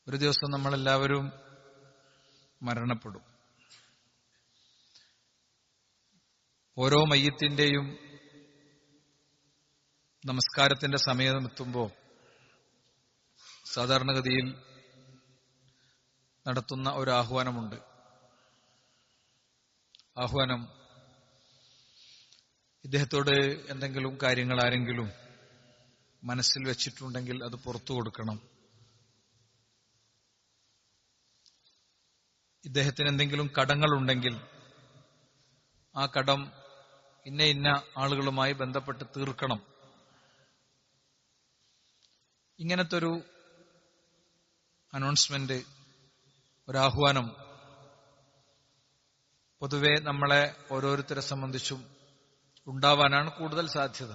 ഒരു ദിവസം നമ്മളെല്ലാവരും മരണപ്പെടും. ഓരോ മയ്യത്തിന്റെയും നമസ്കാരത്തിന്റെ സമയമെത്തുമ്പോൾ സാധാരണഗതിയിൽ നടത്തുന്ന ഒരു ആഹ്വാനമുണ്ട്. ആഹ്വാനം, ഇദ്ദേഹത്തോട് എന്തെങ്കിലും കാര്യങ്ങൾ ആരെങ്കിലും മനസ്സിൽ വെച്ചിട്ടുണ്ടെങ്കിൽ അത് പുറത്തു കൊടുക്കണം. ഇദ്ദേഹത്തിന് എന്തെങ്കിലും കടങ്ങളുണ്ടെങ്കിൽ ആ കടം ഇന്ന ഇന്ന ആളുകളുമായി ബന്ധപ്പെട്ട് തീർക്കണം. ഇങ്ങനത്തെ ഒരു അനൗൺസ്മെന്റ്, ഒരാഹ്വാനം പൊതുവെ നമ്മളെ ഓരോരുത്തരെ സംബന്ധിച്ചും ഉണ്ടാവാനാണ് കൂടുതൽ സാധ്യത.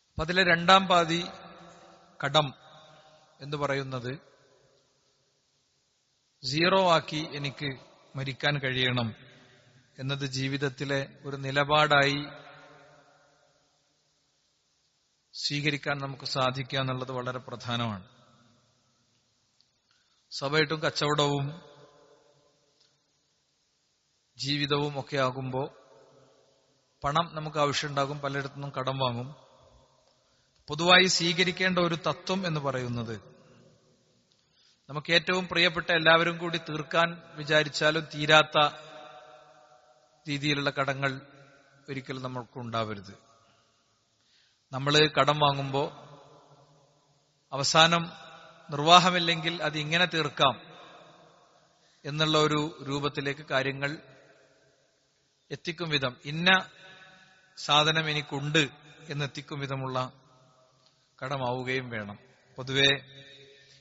അപ്പൊ അതിലെ രണ്ടാം പാതി കടം എന്ന് പറയുന്നത് സീറോ ആക്കി എനിക്ക് മരിക്കാൻ കഴിയണം എന്നത് ജീവിതത്തിലെ ഒരു നിലപാടായി സ്വീകരിക്കാൻ നമുക്ക് സാധിക്കുക എന്നുള്ളത് വളരെ പ്രധാനമാണ്. സ്വാഭാവികമായിട്ടും കച്ചവടവും ജീവിതവും ഒക്കെ ആകുമ്പോൾ പണം നമുക്ക് ആവശ്യമുണ്ടാകും, പലയിടത്തുനിന്നും കടം വാങ്ങും. പൊതുവായി സ്വീകരിക്കേണ്ട ഒരു തത്വം എന്ന് പറയുന്നത്, നമുക്ക് ഏറ്റവും പ്രിയപ്പെട്ട എല്ലാവരും കൂടി തീർക്കാൻ വിചാരിച്ചാലും തീരാത്ത രീതിയിലുള്ള കടങ്ങൾ ഒരിക്കലും നമ്മൾക്ക് ഉണ്ടാവരുത്. നമ്മൾ കടം വാങ്ങുമ്പോൾ അവസാനം നിർവാഹമില്ലെങ്കിൽ അത് ഇങ്ങനെ തീർക്കാം എന്നുള്ള ഒരു രൂപത്തിലേക്ക് കാര്യങ്ങൾ എത്തിക്കും വിധം, ഇന്ന സാധനം എനിക്കുണ്ട് എന്നെത്തിക്കും വിധമുള്ള കടമാവുകയും വേണം. പൊതുവെ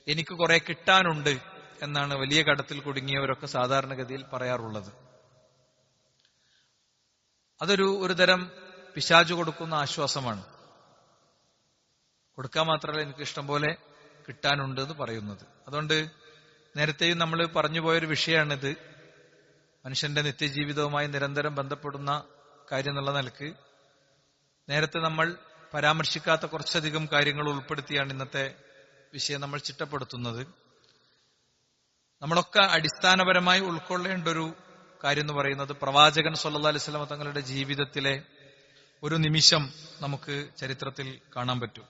എനിക്ക് കുറെ കിട്ടാനുണ്ട് എന്നാണ് വലിയ കടത്തിൽ കുടുങ്ങിയവരൊക്കെ സാധാരണഗതിയിൽ പറയാറുള്ളത്. ഒരു തരം പിശാചു കൊടുക്കുന്ന ആശ്വാസമാണ്. കൊടുക്കാൻ മാത്രമല്ല, എനിക്ക് ഇഷ്ടം പോലെ കിട്ടാനുണ്ട് എന്ന് പറയുന്നത്. അതുകൊണ്ട് നേരത്തെയും നമ്മൾ പറഞ്ഞു പോയൊരു വിഷയമാണിത്. മനുഷ്യന്റെ നിത്യജീവിതവുമായി നിരന്തരം ബന്ധപ്പെടുന്ന കാര്യം എന്നുള്ള നിലക്ക് നേരത്തെ നമ്മൾ പരാമർശിക്കാത്ത കുറച്ചധികം കാര്യങ്ങൾ ഉൾപ്പെടുത്തിയാണ് ഇന്നത്തെ വിഷയം നമ്മൾ ചിട്ടപ്പെടുത്തുന്നത്. നമ്മളൊക്കെ അടിസ്ഥാനപരമായി ഉൾക്കൊള്ളേണ്ട ഒരു കാര്യം എന്ന് പറയുന്നത്, പ്രവാചകൻ സല്ലല്ലാഹു അലൈഹി വസല്ലം തങ്ങളുടെ ജീവിതത്തിലെ ഒരു നിമിഷം നമുക്ക് ചരിത്രത്തിൽ കാണാൻ പറ്റും.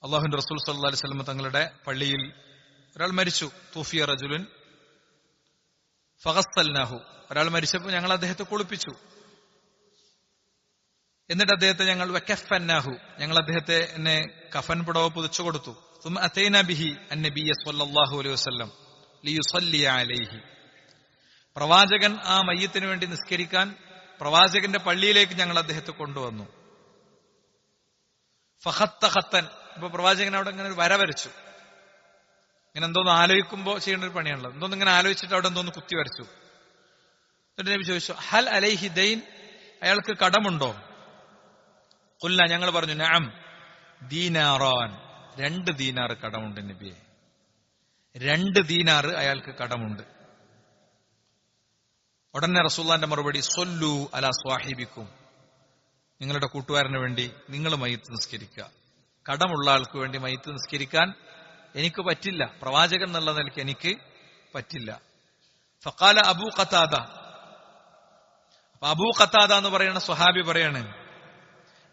അല്ലാഹുവിന്റെ റസൂൽ സല്ലല്ലാഹു അലൈഹി വസല്ലം തങ്ങളുടെ പള്ളിയിൽ ഒരാൾ മരിച്ചു. തൂഫിയ റജുലുൻ ഫഗസ്സൽനാഹു. ഒരാൾ മരിച്ചപ്പോൾ ഞങ്ങൾ അദ്ദേഹത്തെ കുളിപ്പിച്ചു. എന്നിട്ട് അദ്ദേഹത്തെ ഞങ്ങൾ വകഫന്നാഹു, ഞങ്ങൾ അദ്ദേഹത്തെ കഫൻ പുടവ പുതച്ചു കൊടുത്തു. സുമ്മ അതൈനാ ബിഹി അന്നബിയ സ്വല്ലല്ലാഹു അലൈഹി വസല്ലം ലിയുസല്ലി അലൈഹി. പ്രവാചകൻ ആ മയ്യത്തിന് വേണ്ടി നിസ്കരിക്കാൻ പ്രവാചകന്റെ പള്ളിയിലേക്ക് ഞങ്ങൾ അദ്ദേഹത്തെ കൊണ്ടുവന്നു. ഫഖത്ത ഖത്തൻ. ഇപ്പൊ പ്രവാചകൻ അവിടെ ഇങ്ങനെ ഒരു വര വരച്ചു. ഇങ്ങനെ എന്തോന്ന് ആലോചിക്കുമ്പോൾ ചെയ്യേണ്ട ഒരു പണിയാണല്ലോ. എന്തോന്ന് ഇങ്ങനെ ആലോചിച്ചിട്ട് അവിടെ എന്തോന്ന് കുത്തി വരച്ചു. എന്നിട്ട് നബി ചോദിച്ചു, ഹൽ അലൈഹി ദൈൻ, അയാൾക്ക് കടമുണ്ടോ? ഖുൽന, ഞങ്ങൾ പറഞ്ഞു, നഅം ദീനാറാൻ, 2 ദീനാർ കടമുണ്ട് നബിയെ. 2 ദീനാർ അയാൾക്ക് കടമുണ്ട്. ഉടനെ റസൂലുള്ളാഹിന്റെ മറുപടി, സ്വല്ലു അലാ സ്വാഹിബിക്കും, നിങ്ങളുടെ കൂട്ടുകാരന് വേണ്ടി നിങ്ങൾ മയ്യിത്ത് നിസ്കരിക്കുക. കടമുള്ള ആൾക്ക് വേണ്ടി മയ്യിത്ത് നിസ്കരിക്കാൻ എനിക്ക് പറ്റില്ല, പ്രവാചകൻ എന്നുള്ള നിലയ്ക്ക് എനിക്ക് പറ്റില്ല. ഫഖാല അബൂ ഖതാദ. അബൂ ഖതാദ എന്ന് പറയുന്ന സ്വഹാബി പറയാണ്,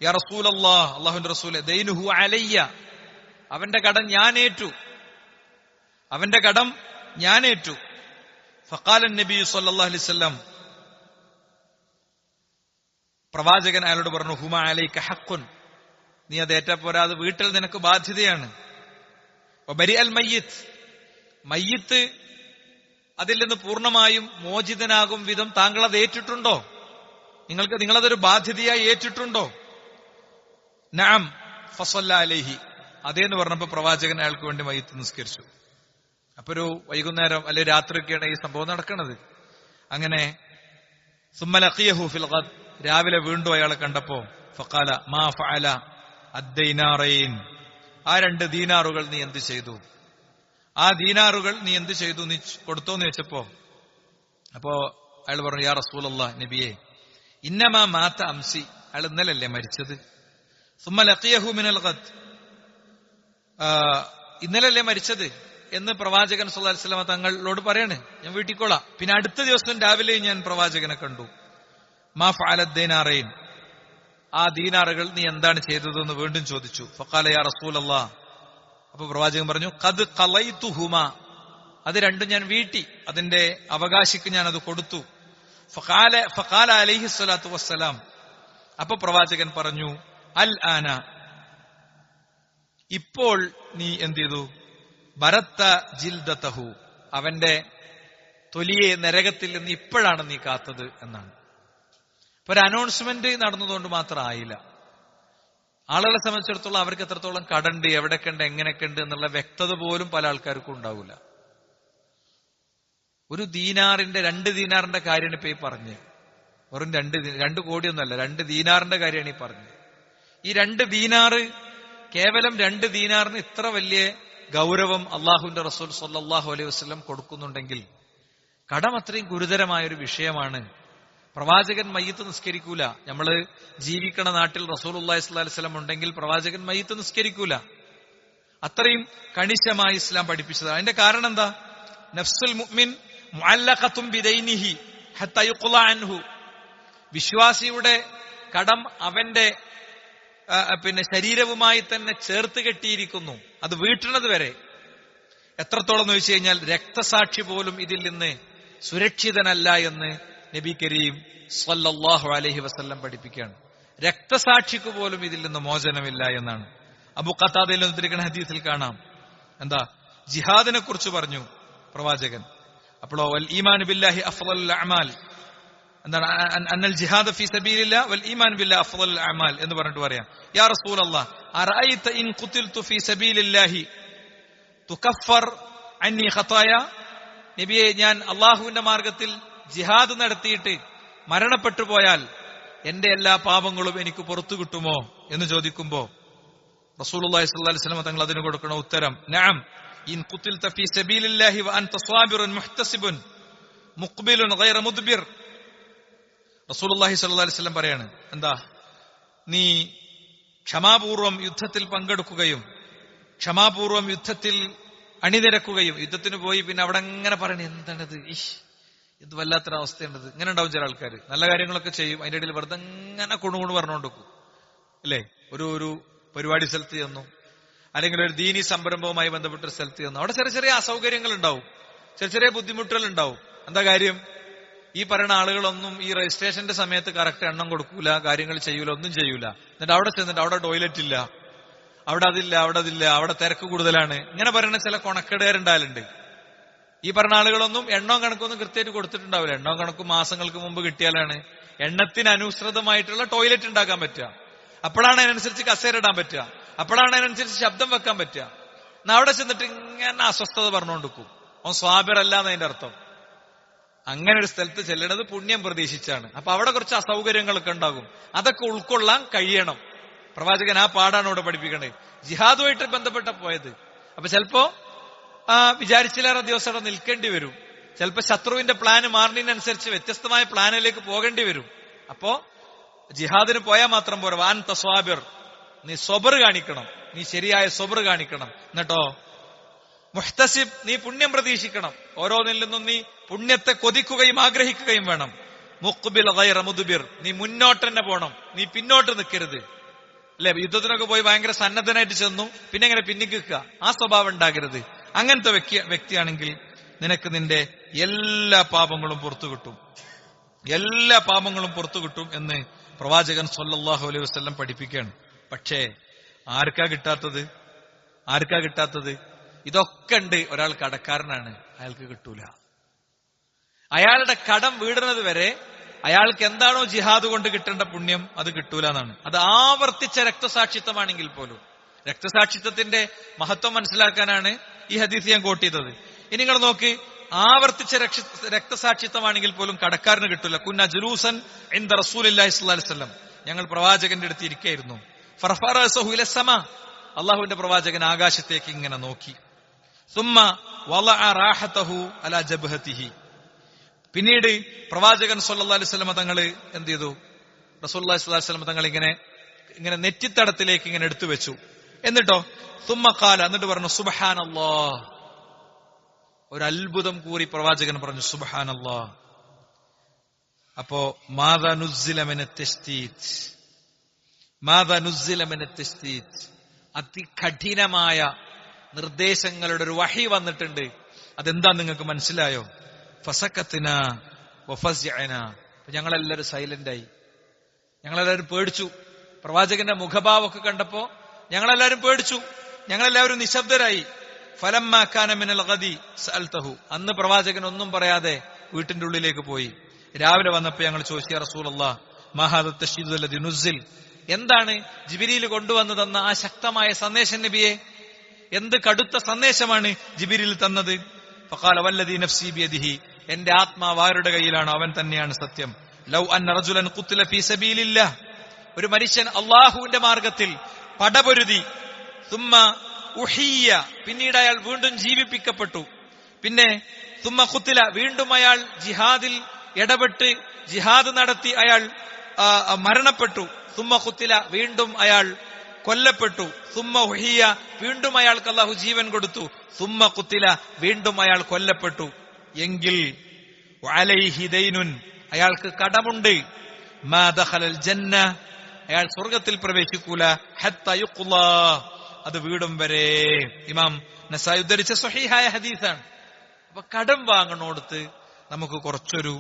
യാ റസൂലല്ലാഹ്, അല്ലാഹുവിന്റെ റസൂലേ, ദൈനുഹു അലയ്യ, അവന്റെ കടം ഞാൻ ഏറ്റു. ഫഖാല നബി സല്ലല്ലാഹു അലൈഹി വസല്ലം, പ്രവാചകൻ അയാളോട് പറഞ്ഞു, ഹുമ അലൈക ഹഖ്ഖുൻ, നീ അത് ഏറ്റ പോരാ, അത് വീട്ടിൽ നിനക്ക് ബാധ്യതയാണ്. വബരിഅൽ മയ്യിത്ത്, മയ്യിത്ത് അതിൽ നിന്ന് പൂർണ്ണമായും മോചിതനാകും വിധം താങ്കൾ അത് ഏറ്റിട്ടുണ്ടോ? നിങ്ങളതൊരു ബാധ്യതയായി ഏറ്റിട്ടുണ്ടോ? നഅം ഫസല്ല അലൈഹി, അതേന്ന് പറഞ്ഞപ്പോ പ്രവാചകൻ അയാൾക്ക് വേണ്ടി മയ്യിത്ത് നിസ്കരിച്ചു. അപ്പൊ ഒരു വൈകുന്നേരം അല്ലെ രാത്രിയൊക്കെയാണ് ഈ സംഭവം നടക്കുന്നത്. അങ്ങനെ സുമ്മ ലഖിയഹു ഫിൽ ഗദ്, രാവിലെ വീണ്ടും അയാളെ കണ്ടപ്പോ ഫഖാല മാ ഫഅല അദ്ദൈനാറൈൻ, ആ 2 ദീനാറുകൾ നീ എന്ത് ചെയ്തു? ആ ദീനാറുകൾ നീ എന്ത് ചെയ്തു, നീ കൊടുത്തോന്ന് ചോദിച്ചപ്പോ അപ്പോ അയാൾ പറഞ്ഞു, യാ റസൂലല്ലാഹ്, നബിയെ, ഇന്നമാ മാത അംസി, അയാൾ ഇന്നലല്ലേ മരിച്ചത്. സുമ്മ ലഖിയഹു മിനൽ ഗദ്, ഇന്നലല്ലേ മരിച്ചത് എന്ന് പ്രവാചകൻ സല്ലല്ലാഹു അലൈഹി വസല്ലം തങ്ങളോട് പറയാണ്, ഞാൻ വീട്ടിക്കോളാം. പിന്നെ അടുത്ത ദിവസം രാവിലെ ഞാൻ പ്രവാചകനെ കണ്ടു. മാ ഫഅലദ് ദീനാറൈൻ, ആ ദീനാറുകൾ നീ എന്താണ് ചെയ്തതെന്ന് വീണ്ടും ചോദിച്ചു. ഫഖാല യാ റസൂലല്ലാഹ്, അപ്പൊ പ്രവാചകൻ പറഞ്ഞു, ഖദ് ഖളൈതുഹുമാ, അത് രണ്ടും ഞാൻ വീട്ടി, അതിന്റെ അവകാശിക്ക് ഞാൻ അത് കൊടുത്തു. ഫഖാല അലൈഹി സ്വലാത്തു വസ്സലാം, അപ്പൊ പ്രവാചകൻ പറഞ്ഞു, അൽ ആന, ഇപ്പോൾ നീ എന്ത് ചെയ്തു, ഭരത്ത ജിൽദതഹു, അവന്റെ തൊലിയെ നരകത്തിൽ നിന്ന് ഇപ്പോഴാണ് നീ കാത്തത് എന്നാണ്. ഇപ്പൊ ഒരു അനൗൺസ്മെന്റ് നടന്നതുകൊണ്ട് മാത്രം ആയില്ല. ആളുകളെ സംബന്ധിച്ചിടത്തോളം അവർക്ക് എത്രത്തോളം കടണ്ട്, എവിടെയൊക്കെ ഉണ്ട്, എങ്ങനെയൊക്കെ ഉണ്ട് എന്നുള്ള വ്യക്തത പോലും പല ആൾക്കാർക്കും ഉണ്ടാവില്ല. ഒരു ദീനാറിന്റെ 2 ദീനാറിന്റെ കാര്യമാണ് ഇപ്പൊ ഈ പറഞ്ഞത്. വെറും 2 കോടിയൊന്നുമല്ല, 2 ദീനാറിന്റെ കാര്യമാണ് ഈ പറഞ്ഞത്. ഈ 2 ദീനാറ്, കേവലം 2 ദീനാറിന് ഇത്ര വലിയ ഗൗരവം അള്ളാഹുവിന്റെ റസൂൽ സല്ലല്ലാഹു അലൈഹി വസല്ലം കൊടുക്കുന്നുണ്ടെങ്കിൽ കടം അത്രയും ഗുരുതരമായ ഒരു വിഷയമാണ്. പ്രവാചകൻ മയ്യിത്ത് നിസ്കരിക്കൂല. നമ്മള് ജീവിക്കണ നാട്ടിൽ റസൂലുള്ളാഹി സ്വല്ലല്ലാഹു അലൈഹി വസല്ലം ഉണ്ടെങ്കിൽ പ്രവാചകൻ മയ്യിത്ത് നിസ്കരിക്കൂല. അത്രയും കണിശമായി ഇസ്ലാം പഠിപ്പിച്ചത്. അതിന്റെ കാരണം എന്താ? നഫ്സുൽ മുഅ്മിൻ മുഅല്ലഖത്തുൻ ബിദൈനിഹി ഹത്താ യുഖ്ളഅ അൻഹു, വിശ്വാസിയുടെ കടം അവന്റെ ശരീരവുമായി തന്നെ ചേർത്ത് കെട്ടിയിരിക്കുന്നു, അത് വീട്ടുന്നത് വരെ. എത്രത്തോളം എന്ന് വെച്ച് കഴിഞ്ഞാൽ രക്തസാക്ഷി പോലും ഇതിൽ നിന്ന് സുരക്ഷിതനല്ല എന്ന് നബി കരീം സ്വല്ലല്ലാഹു അലൈഹി വസല്ലം പഠിപ്പിക്കുകയാണ്. രക്തസാക്ഷിക്ക് പോലും ഇതിൽ നിന്ന് മോചനമില്ല എന്നാണ്. അബൂ ഖതാദയിൽ ഉദ്ധരിക്കുന്ന ഹദീസിൽ കാണാം, എന്താ, ജിഹാദിനെ കുറിച്ച് പറഞ്ഞു പ്രവാചകൻ. അപ്പോഴോ വൽ ഈമാൻ ബില്ലാഹി അഫ്ളലുൽ അഅമാൽ, എന്താണ്, അന്നൽ ജിഹാദ ഫീ സബീലില്ലാഹ് വൽ ഈമാൻ ബില്ലാഹി അഫ്ളലുൽ അഅമാൽ എന്ന് പറഞ്ഞിട്ട് പറയാം, യാ റസൂലല്ലാഹ് അറഅയ്ത ഇൻ ഖുതിൽതു ഫീ സബീലില്ലാഹി തുകഫർ അന്നി ഖതായ, നബിയെ, ഞാൻ അല്ലാഹുവിന്റെ മാർഗത്തിൽ ജിഹാദ് നടത്തിയിട്ട് മരണപ്പെട്ടു പോയാൽ എന്റെ എല്ലാ പാപങ്ങളും എനിക്ക് പുറത്തു കിട്ടുമോ എന്ന് ചോദിക്കുമ്പോ റസൂലുള്ളാഹി സ്വല്ലല്ലാഹു അലൈഹി വസല്ലം തങ്ങൾ അതിന് കൊടുക്കുന്ന ഉത്തരം, നഅം ഇൻ ഖുതിൽത ഫീ സബീലില്ലാഹി വ അൻത സ്വാബിറുൻ മുഹ്തസിബുൻ മുഖ്ബിലുൻ ഗൈറ മുദ്ബിർ. റസൂലുള്ളാഹി സ്വല്ലല്ലാഹു അലൈഹി വസല്ലം പറയാണ്, എന്താ, നീ ക്ഷമാപൂർവം യുദ്ധത്തിൽ പങ്കെടുക്കുകയും ക്ഷമാപൂർവം യുദ്ധത്തിൽ അണിനിരക്കുകയും, യുദ്ധത്തിന് പോയി പിന്നെ അവിടെ അങ്ങനെ പറയണേ, എന്താണത്, ഇത് വല്ലാത്തൊരവസ്ഥയുണ്ടത്. ഇങ്ങനെ ഉണ്ടാവും ചില ആൾക്കാർ. നല്ല കാര്യങ്ങളൊക്കെ ചെയ്യും, അതിന്റെ ഇടയിൽ വെറുതെ ഇങ്ങനെ കൊണുകൊണു പറഞ്ഞുകൊണ്ടിരിക്കും, അല്ലേ? ഒരു പരിപാടി സ്ഥലത്ത് ചെന്നു, അല്ലെങ്കിൽ ഒരു ദീനി സംരംഭവുമായി ബന്ധപ്പെട്ടൊരു സ്ഥലത്ത് ചെന്നു, അവിടെ ചെറിയ ചെറിയ അസൗകര്യങ്ങൾ ഉണ്ടാവും, ചെറിയ ചെറിയ ബുദ്ധിമുട്ടുകൾ ഉണ്ടാവും. എന്താ കാര്യം? ഈ പറയുന്ന ആളുകളൊന്നും ഈ രജിസ്ട്രേഷന്റെ സമയത്ത് കറക്റ്റ് എണ്ണം കൊടുക്കൂല, കാര്യങ്ങൾ ചെയ്യൂല, ഒന്നും ചെയ്യൂല. എന്നിട്ട് അവിടെ ചെന്നിട്ട് അവിടെ ടോയ്ലറ്റ് ഇല്ല, അവിടെ അതില്ല, അവിടെ തിരക്ക് കൂടുതലാണ്, ഇങ്ങനെ പറയുന്ന ചില കൊണക്കേടുകാരുണ്ടായാലുണ്ട്. ഈ പറഞ്ഞ ആളുകളൊന്നും എണ്ണവും കണക്കൊന്നും കൃത്യമായിട്ട് കൊടുത്തിട്ടുണ്ടാവില്ല. എണ്ണവും കണക്കും മാസങ്ങൾക്ക് മുമ്പ് കിട്ടിയാലാണ് എണ്ണത്തിന് അനുസൃതമായിട്ടുള്ള ടോയ്ലറ്റ് ഉണ്ടാക്കാൻ പറ്റുക. അപ്പോഴാണ് അതിനനുസരിച്ച് കസേര ഇടാൻ പറ്റുക, അപ്പോഴാണ് അതിനനുസരിച്ച് ശബ്ദം വെക്കാൻ പറ്റുക. എന്നാ അവിടെ ചെന്നിട്ട് ഇങ്ങനെ അസ്വസ്ഥത പറഞ്ഞുകൊണ്ടിരിക്കും. അവൻ സ്വാബിറല്ല എന്നതിന്റെ അർത്ഥം. അങ്ങനെ ഒരു സ്ഥലത്ത് ചെല്ലണത് പുണ്യം പ്രതീക്ഷിച്ചാണ്. അപ്പൊ അവിടെ കുറച്ച് അസൗകര്യങ്ങളൊക്കെ ഉണ്ടാകും, അതൊക്കെ ഉൾക്കൊള്ളാൻ കഴിയണം. പ്രവാചകൻ ആ പാടാണ് ഇവിടെ പഠിപ്പിക്കണേ. ജിഹാദുമായിട്ട് ബന്ധപ്പെട്ട പോയത്. അപ്പൊ ചിലപ്പോ വിചാരിച്ചില്ലേറെ ദിവസം അവിടെ നിൽക്കേണ്ടി വരും. ചിലപ്പോ ശത്രുവിന്റെ പ്ലാന് മാറുന്നതിനനുസരിച്ച് വ്യത്യസ്തമായ പ്ലാനിലേക്ക് പോകേണ്ടി വരും. അപ്പോ ജിഹാദിന് പോയാൽ മാത്രം പോരാ, വാൻ തസ്വാബിർ, നീ സ്വബർ കാണിക്കണം, നീ ശരിയായ സ്വബർ കാണിക്കണം. എന്നിട്ടോ മുഹ്തസിബ്, നീ പുണ്യം പ്രതീക്ഷിക്കണം. ഓരോന്നിൽ നിന്നും നീ പുണ്യത്തെ കൊതിക്കുകയും ആഗ്രഹിക്കുകയും വേണം. മുഖ്ബിൽ ഗൈറ മുദ്ബിർ, നീ മുന്നോട്ട് തന്നെ പോണം, നീ പിന്നോട്ട് നിൽക്കരുത്. അല്ലെ, യുദ്ധത്തിനൊക്കെ പോയി ഭയങ്കര സന്നദ്ധനായിട്ട് ചെന്നു, പിന്നെ എങ്ങനെ പിന്നിക്കുക, ആ സ്വഭാവം ഉണ്ടാകരുത്. അങ്ങനത്തെ വ്യക്തിയാണെങ്കിൽ നിനക്ക് നിന്റെ എല്ലാ പാപങ്ങളും പുറത്തു കിട്ടും, എല്ലാ പാപങ്ങളും പുറത്തു കിട്ടും എന്ന് പ്രവാചകൻ സ്വല്ലല്ലാഹു അലൈഹി വസല്ലം പഠിപ്പിക്കുകയാണ്. പക്ഷേ ആർക്കാ കിട്ടാത്തത്? ഇതൊക്കെ ഉണ്ട്. ഒരാൾ കടക്കാരനാണ്, അയാൾക്ക് കിട്ടൂല. അയാളുടെ കടം വീടുന്നത് വരെ അയാൾക്ക് എന്താണോ ജിഹാദ് കൊണ്ട് കിട്ടേണ്ട പുണ്യം അത് കിട്ടൂല എന്നാണ്. അത് ആവർത്തിച്ച രക്തസാക്ഷിത്വമാണെങ്കിൽ പോലും. രക്തസാക്ഷിത്വത്തിന്റെ മഹത്വം മനസ്സിലാക്കാനാണ് ഈ ഹദീസ് ഞാൻ കോട്ട് ചെയ്തത്. ഇനി നിങ്ങൾ നോക്ക്, ആവർത്തിച്ച രക്തസാക്ഷിത്വമാണെങ്കിൽ പോലും കടക്കാരന് കിട്ടൂല. കുന്ന ജുലൂസൻ ഇൻദ റസൂലില്ലാഹി സ്വല്ലല്ലാഹു അലൈഹി വസല്ലം, ഞങ്ങൾ പ്രവാചകന്റെ അടുത്ത് ഇരിക്കുകയായിരുന്നു. ഫറഫറസഹു ഇല സമാ, അല്ലാഹുവിന്റെ പ്രവാചകൻ ആകാശത്തേക്ക് ഇങ്ങനെ നോക്കി. സുമ്മ വളഅ റാഹതഹു അലാ ജബ്ഹതിഹി, പിന്നീട് പ്രവാചകൻ സ്വല്ലല്ലാഹു അലൈഹി വസല്ലം തങ്ങൾ എന്ത് ചെയ്തു? റസൂലുള്ളാഹി സ്വല്ലല്ലാഹു അലൈഹി വസല്ലം തങ്ങൾ ഇങ്ങനെ ഇങ്ങനെ നെറ്റിത്തടത്തിലേക്ക് ഇങ്ങനെ എടുത്തു വെച്ചു. എന്നിട്ടോ സുമ്മ ഖാല, എന്നിട്ട് പറഞ്ഞു സുബ്ഹാനല്ലാഹ്. ഒരു അത്ഭുതം കൂറി പ്രവാചകൻ പറഞ്ഞു സുബ്ഹാനല്ലാഹ്. അപ്പോ മാദാ നുസ്സില മിനത് തശ്ദീദ്, മാദാ നുസ്സില മിനത് തശ്ദീദ്, അതികഠിനമായ നിർദ്ദേശങ്ങളുടെ ഒരു വഹി വന്നിട്ടുണ്ട്. അതെന്താ നിങ്ങൾക്ക് മനസ്സിലായോ? ഫസക്കത്തിന വഫസ്യഅന. ഞങ്ങളെല്ലാവരും സൈലന്റായി, ഞങ്ങളെല്ലാവരും പേടിച്ചു. പ്രവാചകന്റെ മുഖഭാവമൊക്കെ കണ്ടപ്പോ ഞങ്ങളെല്ലാവരും പേടിച്ചു, ഞങ്ങളെല്ലാവരും നിശബ്ദരായി. ഫലമ്മാ കാന മിനൽ ഗദി സഅൽതഹു, അന്ന് പ്രവാചകൻ ഒന്നും പറയാതെ വീട്ടിന്റെ ഉള്ളിലേക്ക് പോയി. രാവിലെ വന്നപ്പോ ഞങ്ങൾ ചോദിച്ചു, യാ റസൂലല്ലാഹ് മാ ഹാദാ തശ്ദീദ് അല്ലദീ നുസ്സിൽ, എന്താണ് ജിബ്രീൽ കൊണ്ടുവന്നു തന്ന ആ ശക്തമായ സന്ദേശം നബിയെ? എന്ത് കടുത്ത സന്ദേശമാണ് ജിബ്രീൽ തന്നത്? ഫഖാല വല്ലദീ നഫ്സി ബിയദിഹി, എന്റെ ആത്മാവ് ആരുടെ കയ്യിലാണ് അവൻ തന്നെയാണ് സത്യം. ലൗ അന്ന റജുലൻ ഖുത്തില ഫീ സബീലില്ലാഹ്, ഒരു മനുഷ്യൻ അല്ലാഹുവിന്റെ മാർഗത്തിൽ പടപൊരുതി, സുമ്മ ഉഹിയ, പിന്നീട് അയാൾ വീണ്ടും ജീവിപ്പിക്കപ്പെട്ടു, പിന്നെ സുമ്മ ഖുത്തില, വീണ്ടും അയാൾ ജിഹാദിൽ ഇടപെട്ട് ജിഹാദ് നടത്തി അയാൾ മരണപ്പെട്ടു, സുമ്മ ഖുത്തില, വീണ്ടും അയാൾ കൊല്ലപ്പെട്ടു, സുമ്മ ഉഹിയ, വീണ്ടും അയാൾക്ക് അല്ലാഹു ജീവൻ കൊടുത്തു, സുമ്മ ഖുത്തില, വീണ്ടും അയാൾ കൊല്ലപ്പെട്ടു, എങ്കിൽ അലൈഹി ദൈനുൻ, അയാൾക്ക് കടമുണ്ട്, മാ ദഖലൽ ജന്ന, അയാൾ സ്വർഗത്തിൽ പ്രവേശിക്കൂല, ഹത്താ യുഖ്ളാ, അത് വീടും വരെ. ഇമാം നസായി ഉദ്ധരിച്ച സ്വഹീഹായ ഹദീസാണ്. അപ്പൊ കടം വാങ്ങണോടത്ത് നമുക്ക് കുറച്ചൊരു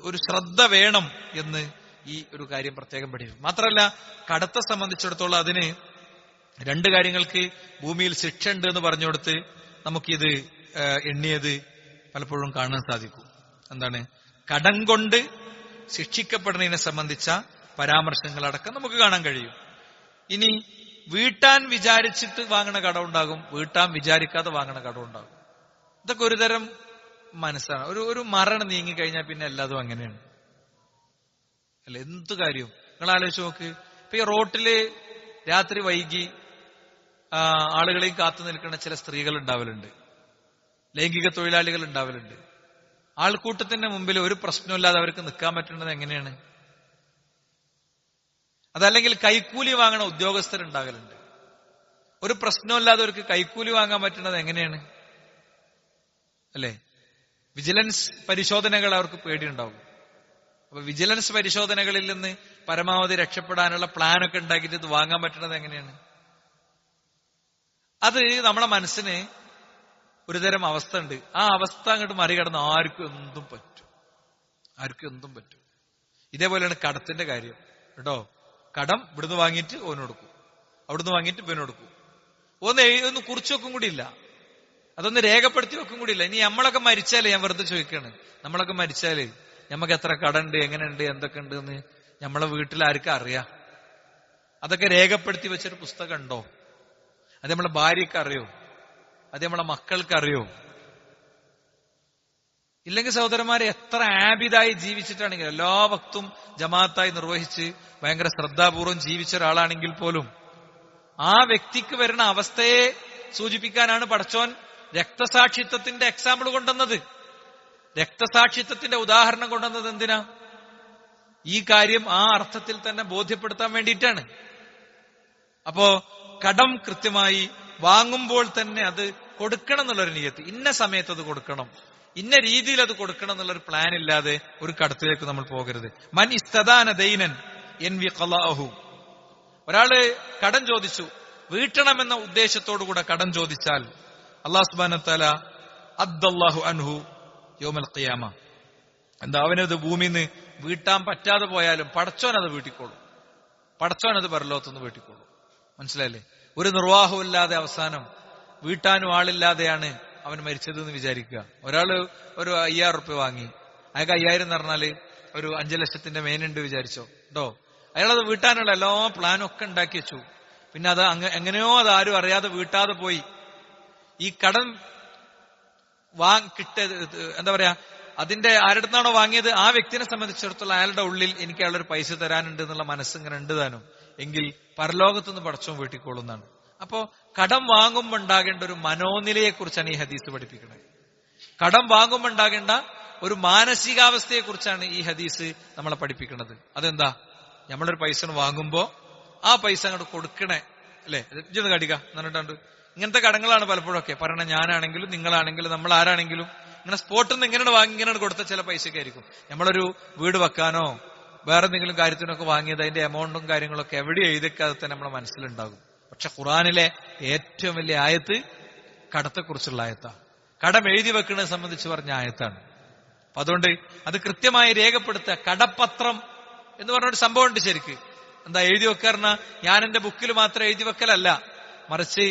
ഒരു ശ്രദ്ധ വേണം എന്ന് ഈ ഒരു കാര്യം പ്രത്യേകം പഠിക്കും. മാത്രമല്ല കടത്തെ സംബന്ധിച്ചിടത്തോളം അതിന് രണ്ട് കാര്യങ്ങൾക്ക് ഭൂമിയിൽ ശിക്ഷ ഉണ്ട് എന്ന് പറഞ്ഞുകൊടുത്ത് നമുക്കിത് എണ്ണിയത് പലപ്പോഴും കാണാൻ സാധിക്കും. എന്താണ്? കടം കൊണ്ട് ശിക്ഷിക്കപ്പെടുന്നതിനെ സംബന്ധിച്ച പരാമർശങ്ങളടക്കം നമുക്ക് കാണാൻ കഴിയും. ഇനി വീട്ടാൻ വിചാരിച്ചിട്ട് വാങ്ങണ കടം ഉണ്ടാകും, വീട്ടാൻ വിചാരിക്കാതെ വാങ്ങണ കടം ഉണ്ടാകും. ഇതൊക്കെ ഒരു തരം മനസ്സാണ്. ഒരു മരണം നീങ്ങിക്കഴിഞ്ഞാൽ പിന്നെ എല്ലാതും അങ്ങനെയാണ് അല്ല, എന്ത് കാര്യം നിങ്ങൾ ആലോചിച്ച് നോക്ക്. ഇപ്പൊ ഈ റോട്ടില് രാത്രി വൈകി ആളുകളെയും കാത്തു നിൽക്കുന്ന ചില സ്ത്രീകൾ ഉണ്ടാവലുണ്ട്, ലൈംഗിക തൊഴിലാളികൾ ഉണ്ടാവലുണ്ട്. ആൾക്കൂട്ടത്തിന്റെ മുമ്പിൽ ഒരു പ്രശ്നമില്ലാതെ അവർക്ക് നിൽക്കാൻ പറ്റുന്നത് എങ്ങനെയാണ്? അതല്ലെങ്കിൽ കൈക്കൂലി വാങ്ങണ ഉദ്യോഗസ്ഥരുണ്ടാകലുണ്ട്, ഒരു പ്രശ്നമില്ലാതെ അവർക്ക് കൈക്കൂലി വാങ്ങാൻ പറ്റുന്നത് എങ്ങനെയാണ്? അല്ലെ? വിജിലൻസ് പരിശോധനകൾ അവർക്ക് പേടിയുണ്ടാവും. അപ്പൊ വിജിലൻസ് പരിശോധനകളിൽ നിന്ന് പരമാവധി രക്ഷപ്പെടാനുള്ള പ്ലാനൊക്കെ ഉണ്ടാക്കിയിട്ട് ഇത് വാങ്ങാൻ പറ്റുന്നത് എങ്ങനെയാണ്? അത് നമ്മളെ മനസ്സിന് ഒരുതരം അവസ്ഥ ഉണ്ട്. ആ അവസ്ഥ അങ്ങോട്ട് മറികടന്ന് ആർക്കും എന്തും പറ്റും. ഇതേപോലെയാണ് കടത്തിന്റെ കാര്യം കേട്ടോ. കടം ഇവിടുന്ന് വാങ്ങിയിട്ട് ഓന് കൊടുക്കും, അവിടുന്ന് വാങ്ങിയിട്ട് ഇവന് കൊടുക്കും. ഒന്ന് കുറിച്ച് വെക്കും കൂടിയില്ല, അതൊന്ന് രേഖപ്പെടുത്തി വെക്കും കൂടിയില്ല. ഇനി നമ്മളൊക്കെ മരിച്ചാലേ, ഞാൻ വെറുതെ ചോദിക്കാണ്, നമ്മളൊക്കെ മരിച്ചാല് നമുക്ക് എത്ര കടമുണ്ട്, എങ്ങനെയുണ്ട്, എന്തൊക്കെ ഉണ്ട് എന്ന് നമ്മളെ വീട്ടിൽ ആർക്കും അറിയാം? അതൊക്കെ രേഖപ്പെടുത്തി വെച്ചൊരു പുസ്തകം ഉണ്ടോ? അത് നമ്മളെ ഭാര്യക്ക് അറിയോ? അത് നമ്മളെ മക്കൾക്ക് അറിയോ? ഇല്ലെങ്കിൽ സഹോദരന്മാരെ, എത്ര ആബിദായി ജീവിച്ചിട്ടാണെങ്കിൽ, എല്ലാ വക്തും ജമാഅത്തായി നിർവഹിച്ച് ഭയങ്കര ശ്രദ്ധാപൂർവം ജീവിച്ച ഒരാളാണെങ്കിൽ പോലും ആ വ്യക്തിക്ക് വരുന്ന അവസ്ഥയെ സൂചിപ്പിക്കാനാണ് പടച്ചോൻ രക്തസാക്ഷിത്വത്തിന്റെ എക്സാമ്പിൾ കൊണ്ടുവന്നത്. രക്തസാക്ഷിത്വത്തിന്റെ ഉദാഹരണം കൊണ്ടുവന്നത് എന്തിനാ? ഈ കാര്യം ആ അർത്ഥത്തിൽ തന്നെ ബോധ്യപ്പെടുത്താൻ വേണ്ടിയിട്ടാണ്. അപ്പോ കടം കൃത്യമായി വാങ്ങുമ്പോൾ തന്നെ അത് കൊടുക്കണം എന്നുള്ളൊരു നിയത്ത്, ഇന്ന സമയത്ത് അത് കൊടുക്കണം, ഇന്ന രീതിയിൽ അത് കൊടുക്കണം എന്നുള്ളൊരു പ്ലാൻ ഇല്ലാതെ ഒരു കടത്തിലേക്ക് നമ്മൾ പോകരുത്. മൻ ഇസ്തദാന ദൈനൻ യൻവി ഖളഅഹു, ഒരാള് കടം ചോദിച്ചു, വീട്ടണമെന്ന ഉദ്ദേശത്തോടുകൂടെ കടം ചോദിച്ചാൽ അല്ലാഹു സുബ്ഹാനഹു വതആല അദ്ദല്ലാഹു അൻഹു യൗമൽ ഖിയാമ, എന്താ, അവനത് ഭൂമിന്ന് വീട്ടാൻ പറ്റാതെ പോയാലും പടച്ചോനത് വീട്ടിക്കോളും, പടച്ചോനത് പരലോകത്തുനിന്ന് വീട്ടിക്കോളും. മനസ്സിലായില്ലേ? ഒരു നിർവാഹമില്ലാതെ അവസാനം വീട്ടാനും ആളില്ലാതെയാണ് അവൻ മരിച്ചതെന്ന് വിചാരിക്കുക. ഒരാള് ഒരു 5000 റുപ്യ വാങ്ങി, അയാൾക്ക് 5000 എന്ന് പറഞ്ഞാല് ഒരു 5 ലക്ഷത്തിന്റെ മേനുണ്ട് വിചാരിച്ചോ കേട്ടോ. അയാളത് വീട്ടാനുള്ള എല്ലാ പ്ലാനും ഒക്കെ ഉണ്ടാക്കി വെച്ചു. പിന്നെ അത് എങ്ങനെയോ അത് ആരും അറിയാതെ വീട്ടാതെ പോയി. ഈ കടം എന്താ പറയാ, അതിന്റെ ആരുടെന്നാണോ വാങ്ങിയത് ആ വ്യക്തിനെ സംബന്ധിച്ചിടത്തോളം അയാളുടെ ഉള്ളിൽ എനിക്ക് അയാളൊരു പൈസ തരാനുണ്ട് എന്നുള്ള മനസ്സിങ്ങനെ ഉണ്ട് താനും, എങ്കിൽ പരലോകത്തുനിന്ന് പടച്ചോൻ വീട്ടിക്കോളുന്നാണ്. അപ്പോ കടം വാങ്ങുമ്പോൾ ഉണ്ടാകേണ്ട ഒരു മനോനിലയെ കുറിച്ചാണ് ഈ ഹദീസ് പഠിപ്പിക്കുന്നത്. കടം വാങ്ങുമ്പോൾ ഉണ്ടാകേണ്ട ഒരു മാനസികാവസ്ഥയെ കുറിച്ചാണ് ഈ ഹദീസ് നമ്മളെ പഠിപ്പിക്കുന്നത്. അതെന്താ? നമ്മളൊരു പൈസ വാങ്ങുമ്പോ ആ പൈസ അങ്ങോട്ട് കൊടുക്കണേ അല്ലെ, ഇതൊന്ന് കടിക്ക എന്നിട്ടുണ്ട്. ഇങ്ങനത്തെ കടങ്ങളാണ് പലപ്പോഴും ഒക്കെ പറയണ. ഞാനാണെങ്കിലും നിങ്ങളാണെങ്കിലും നമ്മൾ ആരാണെങ്കിലും ഇങ്ങനെ സ്പോട്ടിൽ നിന്ന് ഇങ്ങനെ വാങ്ങി ഇങ്ങനെ കൊടുത്ത ചില പൈസയൊക്കെ ആയിരിക്കും. നമ്മളൊരു വീട് വെക്കാനോ വേറെ എന്തെങ്കിലും കാര്യത്തിനൊക്കെ വാങ്ങിയത് അതിന്റെ എമൗണ്ടും കാര്യങ്ങളൊക്കെ എവിടെ എഴുതിക്കാതെ തന്നെ നമ്മുടെ മനസ്സിലുണ്ടാകും. പക്ഷെ ഖുർആനിലെ ഏറ്റവും വലിയ ആയത്ത് കടത്തെക്കുറിച്ചുള്ള ആയത്താണ്. കടം എഴുതി വെക്കുന്നത് സംബന്ധിച്ച് പറഞ്ഞ ആയത്താണ്. അപ്പൊ അതുകൊണ്ട് അത് കൃത്യമായി രേഖപ്പെടുത്തുക. കടപ്പത്രം എന്ന് പറഞ്ഞൊരു സംഭവം ഉണ്ട് ശരിക്ക്. എന്താ എഴുതി വെക്കാറിന? ഞാൻ എന്റെ ബുക്കിൽ മാത്രം എഴുതി വെക്കലല്ല, മറിച്ച്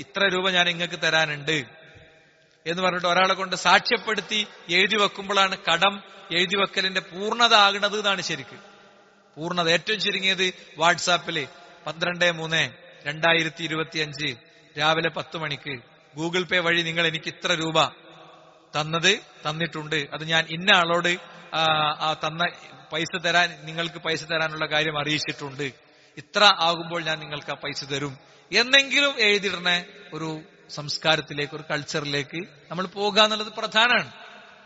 ഇത്ര രൂപ ഞാൻ നിങ്ങൾക്ക് തരാനുണ്ട് എന്ന് പറഞ്ഞിട്ട് ഒരാളെ കൊണ്ട് സാക്ഷ്യപ്പെടുത്തി എഴുതി വെക്കുമ്പോഴാണ് കടം എഴുതി വെക്കലിന്റെ പൂർണ്ണത ആകുന്നത് എന്നാണ് ശരിക്ക്. പൂർണ്ണത ഏറ്റവും ചുരുങ്ങിയത് വാട്സാപ്പില് 12/3/2025 രാവിലെ 10 മണിക്ക് ഗൂഗിൾ പേ വഴി നിങ്ങൾ എനിക്ക് ഇത്ര രൂപ തന്നിട്ടുണ്ട്, അത് ഞാൻ ഇന്ന ആളോട് തന്ന പൈസ തരാൻ, നിങ്ങൾക്ക് പൈസ തരാനുള്ള കാര്യം അറിയിച്ചിട്ടുണ്ട്, ഇത്ര ആകുമ്പോൾ ഞാൻ നിങ്ങൾക്ക് ആ പൈസ തരും എന്നെങ്കിലും എഴുതിയിടണ ഒരു സംസ്കാരത്തിലേക്ക്, ഒരു കൾച്ചറിലേക്ക് നമ്മൾ പോകുക എന്നുള്ളത് പ്രധാനമാണ്.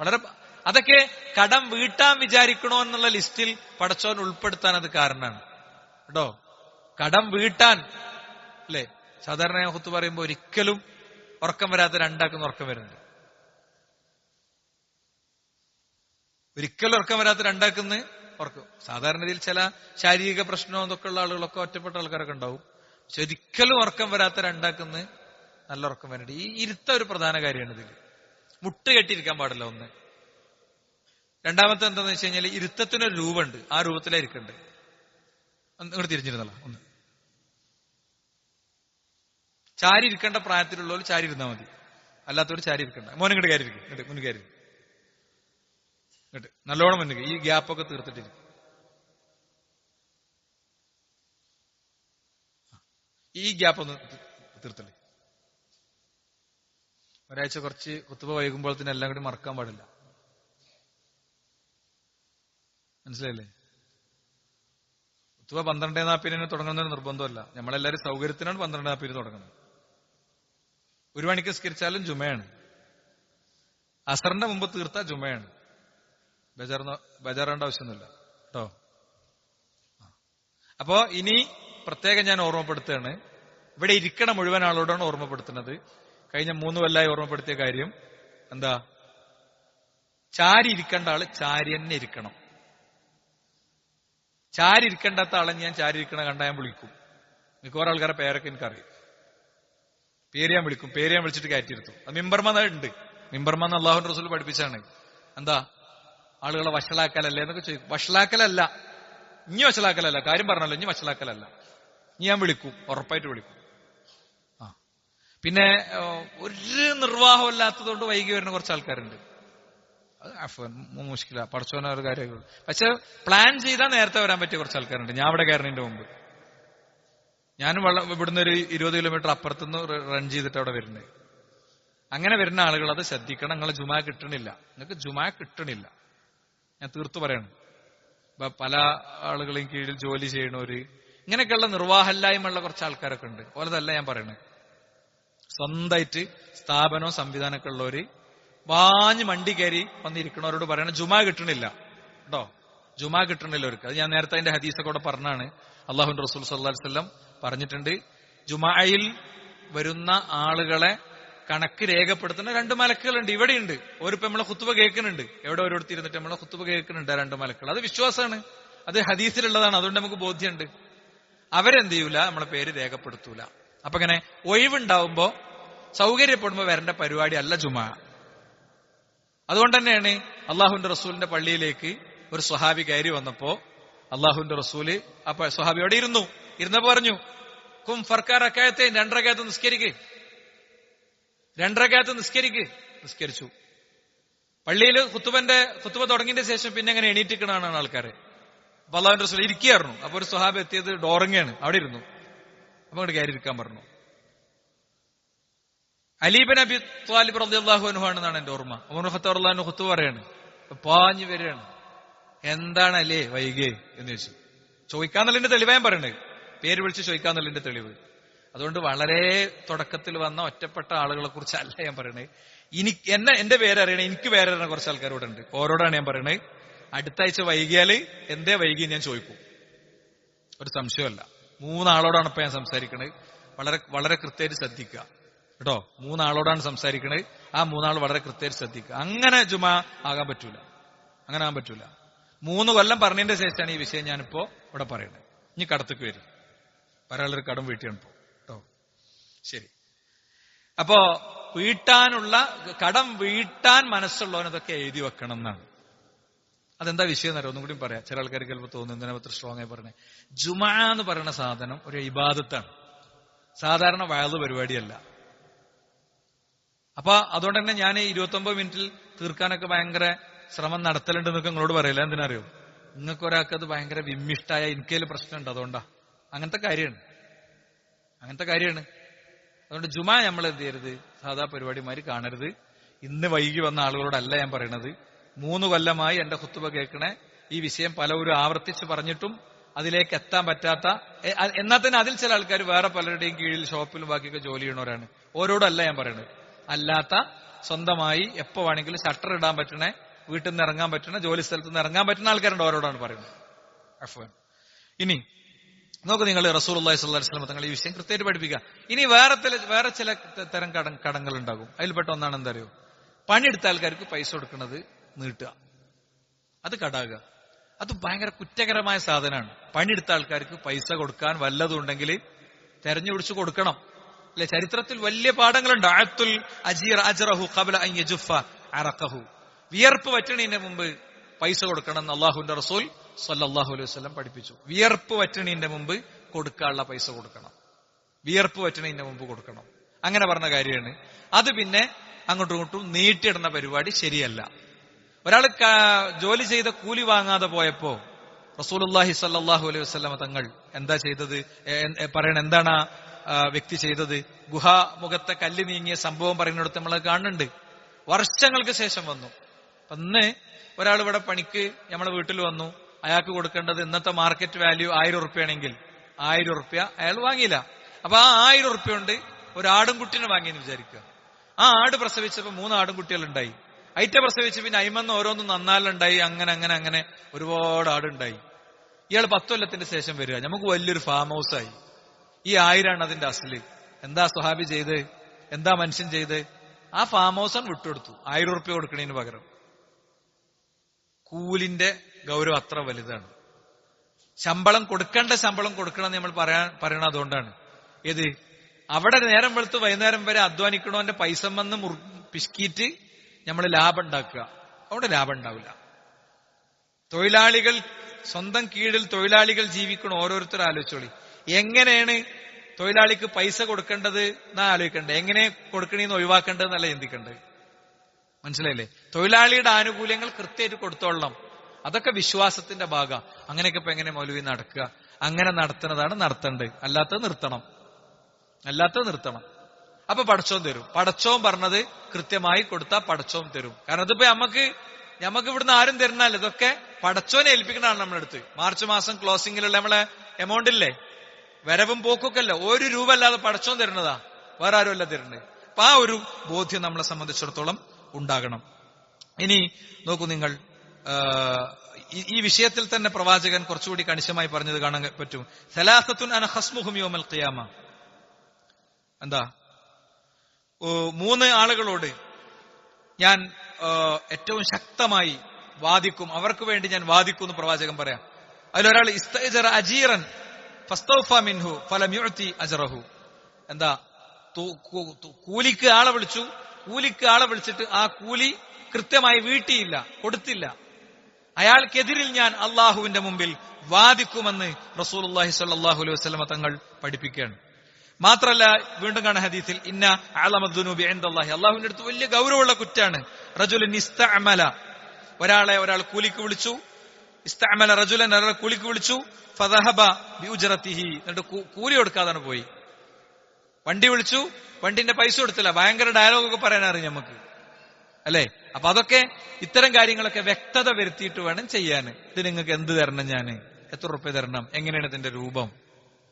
വളരെ അതൊക്കെ കടം വീട്ടാൻ വിചാരിക്കണോ എന്നുള്ള ലിസ്റ്റിൽ പടച്ചോൻ ഉൾപ്പെടുത്താൻ അത് കാരണമാണ് കേട്ടോ. കടം വീട്ടാൻ അല്ലെ, സാധാരണ ഹുത്ത് പറയുമ്പോ ഒരിക്കലും ഉറക്കം വരാത്ത രണ്ടാക്കുന്ന ഉറക്കം വരുന്നുണ്ട്. ഒരിക്കലും ഉറക്കം വരാത്ത രണ്ടാക്കുന്ന ഉറക്കം. സാധാരണ രീതിയിൽ ചില ശാരീരിക പ്രശ്നവും ഇതൊക്കെ ഉള്ള ആളുകളൊക്കെ ഒറ്റപ്പെട്ട ആൾക്കാരൊക്കെ ഉണ്ടാവും. പക്ഷെ ഒരിക്കലും ഉറക്കം വരാത്ത രണ്ടാക്കുന്ന നല്ല ഉറക്കം വരേണ്ടത്. ഈ ഇരുത്ത ഒരു പ്രധാന കാര്യമാണ് ഇതിൽ. മുട്ട് കെട്ടിയിരിക്കാൻ പാടില്ല ഒന്ന്. രണ്ടാമത്തെ എന്താന്ന് വെച്ച് കഴിഞ്ഞാൽ ഇരുത്തത്തിനൊരു രൂപമുണ്ട്, ആ രൂപത്തിലായിരിക്കണ്ടേ. ഇങ്ങോട്ട് തിരിഞ്ഞിരുന്നല്ലോ. ഒന്ന് ചാരി ഇരിക്കേണ്ട പ്രായത്തിലുള്ളവർ ചാരി ഇരുന്നാൽ മതി, അല്ലാത്തവർ ചാരി ഇരിക്കണ്ട. മോനെ ഇങ്ങോട്ട് കയറി ഇരിക്കും, ഇങ്ങോട്ട് മുന്നിൽ കയറി ഇങ്ങോട്ട് നല്ലോണം മുന്നിൽ. ഈ ഗ്യാപ്പൊക്കെ തീർത്തിട്ടിരിക്കും. ഈ ഗ്യാപ്പ് ഒന്ന് തീർത്തല്ലേ. ഒരാഴ്ച കുറച്ച് കുത്തുബ വൈകുമ്പോഴത്തേന് എല്ലാം കൂടി മറക്കാൻ പാടില്ല. മനസ്സിലായില്ലേ? കുത്തുബ 12:40 തുടങ്ങുന്നതിന് നിർബന്ധമല്ല. നമ്മളെല്ലാവരും സൗകര്യത്തിനാണ് 12:40 തുടങ്ങുന്നത്. 1 മണിക്ക് സ്കരിച്ചാലും ജുമയാണ്. അസറിന്റെ മുമ്പ് തീർത്ത ജുമയാണ്. ബേജാറേണ്ട ആവശ്യമൊന്നുമില്ല കേട്ടോ. അപ്പോ ഇനി പ്രത്യേകം ഞാൻ ഓർമ്മപ്പെടുത്തുകയാണ്, ഇവിടെ ഇരിക്കണ മുഴുവൻ ആളോടാണ് ഓർമ്മപ്പെടുത്തുന്നത്. കഴിഞ്ഞ 3 കൊല്ലമായി ഓർമ്മപ്പെടുത്തിയ കാര്യം എന്താ? ചാരി ഇരിക്കേണ്ട ആള് ചാരി തന്നെ ഇരിക്കണം. ചാരി ഇരിക്കേണ്ടാത്ത ആളെ ഞാൻ ചാരി ഇരിക്കണ കണ്ടാൽ ഞാൻ വിളിക്കും. മിക്കവാറും ആൾക്കാരെ പേരൊക്കെ എനിക്കറിയും. പേര് ഞാൻ വിളിക്കും. പേര് ഞാൻ വിളിച്ചിട്ട് കയറ്റിയിരുത്തും. അത് മിമ്പർമാൻ ഉണ്ട്. മിമ്പർമാൻ അള്ളാഹുവിന്റെ റസൂൽ പഠിപ്പിച്ചാണ്. എന്താ ആളുകളെ വഷളാക്കലല്ലേ എന്നൊക്കെ ചോദിക്കും. വഷളാക്കലല്ല, ഇനി വഷളാക്കലല്ല, കാര്യം പറഞ്ഞല്ലോ, ഇനി വഷളാക്കലല്ല. ഇനി ഞാൻ വിളിക്കും, ഉറപ്പായിട്ട് വിളിക്കും. പിന്നെ ഒരു നിർവാഹമില്ലാത്തതുകൊണ്ട് വൈകി വരുന്ന കുറച്ച് ആൾക്കാരുണ്ട്. അത് മുഷ്കില, പടച്ചോന ഒരു കാര്യങ്ങൾ. പക്ഷെ പ്ലാൻ ചെയ്താൽ നേരത്തെ വരാൻ പറ്റിയ കുറച്ച് ആൾക്കാരുണ്ട്. ഞാൻ അവിടെ കയറുന്നതിന്റെ മുമ്പ് ഞാനും ഇവിടുന്ന് ഒരു 20 കിലോമീറ്റർ അപ്പുറത്തുനിന്ന് റൺ ചെയ്തിട്ട് അവിടെ വരുന്നത്. അങ്ങനെ വരുന്ന ആളുകൾ അത് ശ്രദ്ധിക്കണം. നിങ്ങളെ ജുമാ കിട്ടണില്ല, നിങ്ങൾക്ക് ജുമാ കിട്ടണില്ല. ഞാൻ തീർത്തു പറയണം. പല ആളുകളെയും കീഴിൽ ജോലി ചെയ്യണവര്, ഇങ്ങനെയൊക്കെയുള്ള നിർവാഹമില്ലായ്മയുള്ള കുറച്ച് ആൾക്കാരൊക്കെ ഉണ്ട്. ഓലതല്ല ഞാൻ പറയണത്. സ്വന്തമായിട്ട് സ്ഥാപനവും സംവിധാനമൊക്കെ ഉള്ളവര് വാഞ്ഞ് മണ്ടി കയറി വന്നിരിക്കണവരോട് പറയണം ജുമാ കിട്ടണില്ല കേട്ടോ, ജുമാ കിട്ടണില്ല അവർക്ക്. അത് ഞാൻ നേരത്തെ അതിന്റെ ഹദീസൊക്കെ കൂടെ പറഞ്ഞാണ്. അള്ളാഹുവിന്റെ റസൂൽ സല്ലല്ലാഹു അലൈഹി വസല്ലം പറഞ്ഞിട്ടുണ്ട്, ജുമായിൽ വരുന്ന ആളുകളെ കണക്ക് രേഖപ്പെടുത്തുന്ന 2 മലക്കുകളുണ്ട്. ഇവിടെയുണ്ട്. ഓരിപ്പോ നമ്മളെ ഖുത്ബ കേൾക്കുന്നുണ്ട്. എവിടെ ഓരോരുത്തിരുന്നിട്ട് നമ്മളെ ഖുത്ബ കേൾക്കുന്നുണ്ട് 2 മലക്കുകൾ. അത് വിശ്വാസമാണ്, അത് ഹദീസിലുള്ളതാണ്. അതുകൊണ്ട് നമുക്ക് ബോധ്യമുണ്ട്. അവരെന്ത് ചെയ്യൂല, നമ്മളെ പേര് രേഖപ്പെടുത്തൂല. അപ്പൊ ഇങ്ങനെ ഒഴിവുണ്ടാവുമ്പോ സൗകര്യപ്പെടുമ്പോ വരേണ്ട പരിപാടി അല്ല ജുമാ. അതുകൊണ്ട് തന്നെയാണ് അള്ളാഹുവിന്റെ റസൂലിന്റെ പള്ളിയിലേക്ക് ഒരു സ്വഹാബി കയറി വന്നപ്പോ അള്ളാഹുവിന്റെ റസൂല് അപ്പൊ സ്വഹാബിയോടെ ഇരുന്നപ്പോ പറഞ്ഞു, കും ഫർക്കാറക്കായത്തെ 2 റകഅത്ത് നിസ്കരിക്ക്, 2 റകഅത്ത് നിസ്കരിച്ചു. പള്ളിയിൽ ഖുത്ബ തുടങ്ങിയതിന്റെ ശേഷം പിന്നെ അങ്ങനെ എണീറ്റിക്കണാണ് ആൾക്കാരെ. അപ്പൊ അള്ളാഹുവിന്റെ റസൂൽ ഇരിക്കുകയായിരുന്നു. അപ്പൊ ഒരു സ്വഹാബി എത്തിയത് ഡോറങ്ങയാണ്, അവിടെ ഇരുന്നു. അപ്പൊ അങ്ങോട്ട് കയറി ഇരിക്കാൻ പറഞ്ഞു. അലി ബിൻ അബി ത്വാലിബ് റളിയല്ലാഹു അൻഹു ആണെന്നാണ് എന്റെ ഓർമ്മ. ഉമർ ഖത്താബ് റളിയല്ലാഹു അൻഹു ഖുത്ബ പറയാണ്. പാഞ്ഞു വരികയാണ്. എന്താണ് അല്ലേ വൈകിയേ എന്ന് ചോദിച്ചു. ചോദിക്കാന്നുള്ളതിന്റെ തെളിവാ ഞാൻ പറയണേ, പേര് വിളിച്ച് ചോദിക്കാന്നുള്ളതിന്റെ തെളിവ്. അതുകൊണ്ട് വളരെ തുടക്കത്തിൽ വന്ന ഒറ്റപ്പെട്ട ആളുകളെ കുറിച്ചല്ല ഞാൻ പറയണേ. എന്റെ പേരറിയണേ, എനിക്ക് പേരറിയണ കുറച്ച് ആൾക്കാരോട് ഉണ്ട്. ഓരോടാണ് ഞാൻ പറയണേ, അടുത്ത ആഴ്ച വൈകിയാല് എന്തേ വൈകി ഞാൻ ചോദിക്കും. ഒരു സംശയമല്ല. 3 ആളോടാണ് ഇപ്പൊ ഞാൻ സംസാരിക്കണത്. വളരെ വളരെ കൃത്യമായിട്ട് ശ്രദ്ധിക്കുക കേട്ടോ. 3 ആളോടാണ് സംസാരിക്കണത്. ആ 3 ആൾ വളരെ കൃത്യമായിട്ട് ശ്രദ്ധിക്കുക. അങ്ങനെ ജുമാ ആകാൻ പറ്റൂല. അങ്ങനെ ആകാൻ പറ്റൂല. 3 കൊല്ലം പറഞ്ഞതിന്റെ ശേഷമാണ് ഈ വിഷയം ഞാനിപ്പോ ഇവിടെ പറയുന്നത്. ഇനി കടത്തേക്ക് വരും. ഒരാളൊരു കടം വീട്ടിയാണ് ഇപ്പോ കേട്ടോ. ശരി. അപ്പോ കടം വീട്ടാൻ മനസ്സുള്ളവനതൊക്കെ എഴുതി വെക്കണം എന്നാണ്. അതെന്താ വിഷയം എന്നറിയാം. ഒന്നും കൂടി പറയാം. ചില ആൾക്കാർക്ക് ചിലപ്പോൾ തോന്നുന്നു എന്തിനാ അത്ര സ്ട്രോങ് ആയി പറഞ്ഞേ. ജുമാ എന്ന് പറയുന്ന സാധനം ഒരു ഇബാദത്താണ്, സാധാരണ വഅദ് പരിപാടിയല്ല. അപ്പൊ അതുകൊണ്ട് തന്നെ ഞാൻ 29 മിനിറ്റിൽ തീർക്കാനൊക്കെ ഭയങ്കര ശ്രമം നടത്തലുണ്ടെന്നൊക്കെ നിങ്ങളോട് പറയില്ല. എന്തിനറിയോ? നിങ്ങൾക്ക് ഒരാൾക്ക് അത് ഭയങ്കര വിമ്മിഷ്ടായ എനിക്കതിൽ പ്രശ്നമുണ്ട്. അതുകൊണ്ടാ. അങ്ങനത്തെ കാര്യമാണ്. അതുകൊണ്ട് ജുമാ നമ്മൾ എന്ത് ചെയ്യരുത്, സാധാ പരിപാടിമാര് കാണരുത്. ഇന്ന് വൈകി വന്ന ആളുകളോടല്ല ഞാൻ പറയണത്. 3 കൊല്ലമായി എന്റെ ഖുത്ബ കേൾക്കണേ ഈ വിഷയം പലവരും ആവർത്തിച്ച് പറഞ്ഞിട്ടും അതിലേക്ക് എത്താൻ പറ്റാത്ത, എന്നാൽ തന്നെ അതിൽ ചില ആൾക്കാർ വേറെ പലരുടെയും കീഴിൽ ഷോപ്പിലും ബാക്കിയൊക്കെ ജോലി ചെയ്യണവരാണ്. ഓരോടല്ല ഞാൻ പറയണത്. അല്ലാത്ത സ്വന്തമായി എപ്പോ വേണമെങ്കിലും ഷട്ടർ ഇടാൻ പറ്റണേ, വീട്ടിൽ നിന്ന് ഇറങ്ങാൻ പറ്റണ, ജോലി സ്ഥലത്ത് നിന്ന് ഇറങ്ങാൻ പറ്റുന്ന ആൾക്കാരുണ്ട്. ഓരോടാണ് പറയുന്നത്. അഫ്വാൻ. ഇനി നോക്കൂ, നിങ്ങൾ റസൂലുള്ളാഹി സ്വല്ലല്ലാഹു അലൈഹി വസല്ലം തങ്ങൾ ഈ വിഷയം കൃത്യമായിട്ട് പഠിപ്പിക്കുക. ഇനി വേറെ ചില തരം കടങ്ങൾ ഉണ്ടാകും. അതിൽപ്പെട്ട ഒന്നാണ് എന്തറിയോ? പണിയെടുത്ത ആൾക്കാർക്ക് പൈസ കൊടുക്കുന്നത് നീട്ടുക. അത് കടാകുക. അത് ഭയങ്കര കുറ്റകരമായ സാധനമാണ്. പണിയെടുത്ത ആൾക്കാർക്ക് പൈസ കൊടുക്കാൻ വല്ലതും ഉണ്ടെങ്കിൽ തെരഞ്ഞുപിടിച്ച് കൊടുക്കണം. അല്ലെ? ചരിത്രത്തിൽ വലിയ പാഠങ്ങളുണ്ട്. അഅത്തുൽ അജീർ അജ്റഹു ഖബ്ല അൻ യജുഫ അറഖഹു. വിയർപ്പ് വറ്റണതിന് മുമ്പ് പൈസ കൊടുക്കണം എന്ന് അല്ലാഹുവിന്റെ റസൂൽ സ്വല്ലല്ലാഹു അലൈഹി വസല്ലം പഠിപ്പിച്ചു. വിയർപ്പ് വറ്റണതിന്റെ മുമ്പ് കൊടുക്കാനുള്ള പൈസ കൊടുക്കണം. വിയർപ്പ് വറ്റണതിന്റെ മുമ്പ് കൊടുക്കണം. അങ്ങനെ പറഞ്ഞ കാര്യമാണ്. അത് പിന്നെ അങ്ങോട്ടും ഇങ്ങോട്ടും നീട്ടിയിടുന്ന പരിപാടി ശരിയല്ല. ഒരാൾ ജോലി ചെയ്ത കൂലി വാങ്ങാതെ പോയപ്പോ റസൂലുള്ളാഹി സ്വല്ലല്ലാഹു അലൈഹി വസല്ലം തങ്ങൾ എന്താ ചെയ്തത്? എന്താണ് വ്യക്തി ചെയ്തത്? ഗുഹാമുഖത്തെ കല്ല് നീങ്ങിയ സംഭവം പറയുന്നിടത്ത് നമ്മൾ കാണുന്നുണ്ട്. വർഷങ്ങൾക്ക് ശേഷം വന്നു. അന്ന് ഒരാൾ ഇവിടെ പണിക്ക് നമ്മളെ വീട്ടിൽ വന്നു. അയാൾക്ക് കൊടുക്കേണ്ടത് ഇന്നത്തെ മാർക്കറ്റ് വാല്യൂ 1000 ഉറുപ്പ്യാണെങ്കിൽ 1000 ഉറുപ്പ്യ അയാൾ വാങ്ങിയില്ല. അപ്പൊ ആ 1000 ഉറുപ്പ്യ കൊണ്ട് ഒരു ആടുംകുട്ടിനെ വാങ്ങിയെന്ന് വിചാരിക്കുക. ആ ആട് പ്രസവിച്ചപ്പോ 3 ആടുംകുട്ടികളുണ്ടായി. ഐറ്റ പ്രസവിച്ച് പിന്നെ അയിമന്ന് ഓരോന്നും നന്നാലുണ്ടായി. അങ്ങനെ ഒരുപാട് ആടുണ്ടായി. ഇയാൾ 10 കൊല്ലത്തിന്റെ ശേഷം വരിക. നമുക്ക് വലിയൊരു ഫാം ഹൗസായി. ഈ 1000 അതിന്റെ അസല്. എന്താ സ്വഹാബി ചെയ്ത്? എന്താ മനുഷ്യൻ ചെയ്ത്? ആ ഫാം ഹൗസാണ് വിട്ടുകൊടുത്തു 1000 ഉറുപ്പ്യ കൊടുക്കണതിന് പകരം. കൂലിന്റെ ഗൗരവം അത്ര വലുതാണ്. ശമ്പളം കൊടുക്കണം എന്ന് നമ്മൾ പറയണത് അതുകൊണ്ടാണ്. ഏത് അവിടെ നേരം വെളുത്ത് വൈകുന്നേരം വരെ അധ്വാനിക്കണോന്റെ പൈസ വന്ന് പിശുക്കിയിട്ട് നമ്മൾ ലാഭം ഉണ്ടാക്കുക. അവിടെ ലാഭം ഉണ്ടാവില്ല. തൊഴിലാളികൾ സ്വന്തം കീഴിൽ തൊഴിലാളികൾ ജീവിക്കണം. ഓരോരുത്തരും ആലോചിച്ചോളി. എങ്ങനെയാണ് തൊഴിലാളിക്ക് പൈസ കൊടുക്കേണ്ടത് എന്നാ ആലോചിക്കണ്ടേ? എങ്ങനെ കൊടുക്കണേന്ന് ഒഴിവാക്കേണ്ടതെന്നല്ല ചിന്തിക്കണ്ടേ? മനസ്സിലായില്ലേ? തൊഴിലാളിയുടെ ആനുകൂല്യങ്ങൾ കൃത്യമായിട്ട് കൊടുത്തോളണം. അതൊക്കെ വിശ്വാസത്തിന്റെ ഭാഗം. അങ്ങനെയൊക്കെ ഇപ്പൊ എങ്ങനെ മൗലവി നടക്കുക? അങ്ങനെ നടത്തുന്നതാണ് നടത്തേണ്ടത്. അല്ലാത്തത് നിർത്തണം. അപ്പൊ പടച്ചോൻ തരും. പടച്ചോൻ പറഞ്ഞത് കൃത്യമായി കൊടുത്താൽ പടച്ചോൻ തരും. കാരണം ഇതിപ്പോ നമുക്ക് ഇവിടുന്ന് ആരും തരുന്നല്ല. ഇതൊക്കെ പടച്ചോനെ ഏൽപ്പിക്കണതാണ് നമ്മളെടുത്ത്. മാർച്ച് മാസം ക്ലോസിംഗിലുള്ള നമ്മളെ എമൗണ്ട് ഇല്ലേ, വരവും പോക്കൊക്കെ അല്ല, 1 രൂപ അല്ലാതെ പടച്ചോൻ തരുന്നതാ, വേറെ ആരും അല്ല തരുന്നത്. അപ്പൊ ആ ഒരു ബോധ്യം നമ്മളെ സംബന്ധിച്ചിടത്തോളം ഉണ്ടാകണം. ഇനി നോക്കൂ നിങ്ങൾ, ഈ വിഷയത്തിൽ തന്നെ പ്രവാചകൻ കുറച്ചുകൂടി കണിശമായി പറഞ്ഞത് കാണാൻ പറ്റും. സലാസത്തുൻ അന ഖസ്മുഹും യൗമൽ ഖിയാമ. എന്താ? 3 ആളുകളോട് ഞാൻ ഏറ്റവും ശക്തമായി വാദിക്കും, അവർക്ക് വേണ്ടി ഞാൻ വാദിക്കും എന്ന് പ്രവാചകൻ പറയാം. അതിലൊരാൾ ഇസ്തഅജറ അജീറൻ ഫസ്തൗഫ മിൻഹു ഫലം യുഅതി അജ്റഹു. എന്താ? കൂലിക്ക് ആളെ വിളിച്ചിട്ട് ആ കൂലി കൃത്യമായി വീട്ടിയില്ല, കൊടുത്തില്ല. അയാൾക്കെതിരിൽ ഞാൻ അള്ളാഹുവിന്റെ മുമ്പിൽ വാദിക്കുമെന്ന് റസൂലുള്ളാഹി സ്വല്ലല്ലാഹു അലൈഹി വസല്ലം തങ്ങൾ പഠിപ്പിക്കുകയാണ്. മാത്രല്ല, വീണ്ടും കാണാൻ ഹദീസിൽ ഇന്ന അഅലമദ്ദുനൂബി ഇൻദല്ലാഹി, അള്ളാഹുവിന്റെ അടുത്ത് വലിയ ഗൗരവമുള്ള കുറ്റാണ്. റജുലുൻ ഇസ്തഅമല, ഒരാളെ കൂലിക്ക് വിളിച്ചു. ഇസ്തഅമല റജുലൻ, ഒരാളെ കൂലിക്ക് വിളിച്ചു. ഫദഹബ ബിഉജ്റതിഹി, എന്നിട്ട് കൂലി കൊടുക്കാതാണ് പോയി. വണ്ടി വിളിച്ചു, വണ്ടിന്റെ പൈസ കൊടുത്തില്ല. ഭയങ്കര ഡയലോഗൊക്കെ പറയാനറിയാം നമുക്ക്, അല്ലെ? അപ്പൊ അതൊക്കെ ഇത്തരം കാര്യങ്ങളൊക്കെ വ്യക്തത വരുത്തിയിട്ട് വേണം ചെയ്യാൻ. ഇത് നിങ്ങൾക്ക് എന്ത് തരണം, ഞാൻ എത്ര ഉറുപ്പ്യ തരണം, എങ്ങനെയാണ് ഇതിന്റെ രൂപം,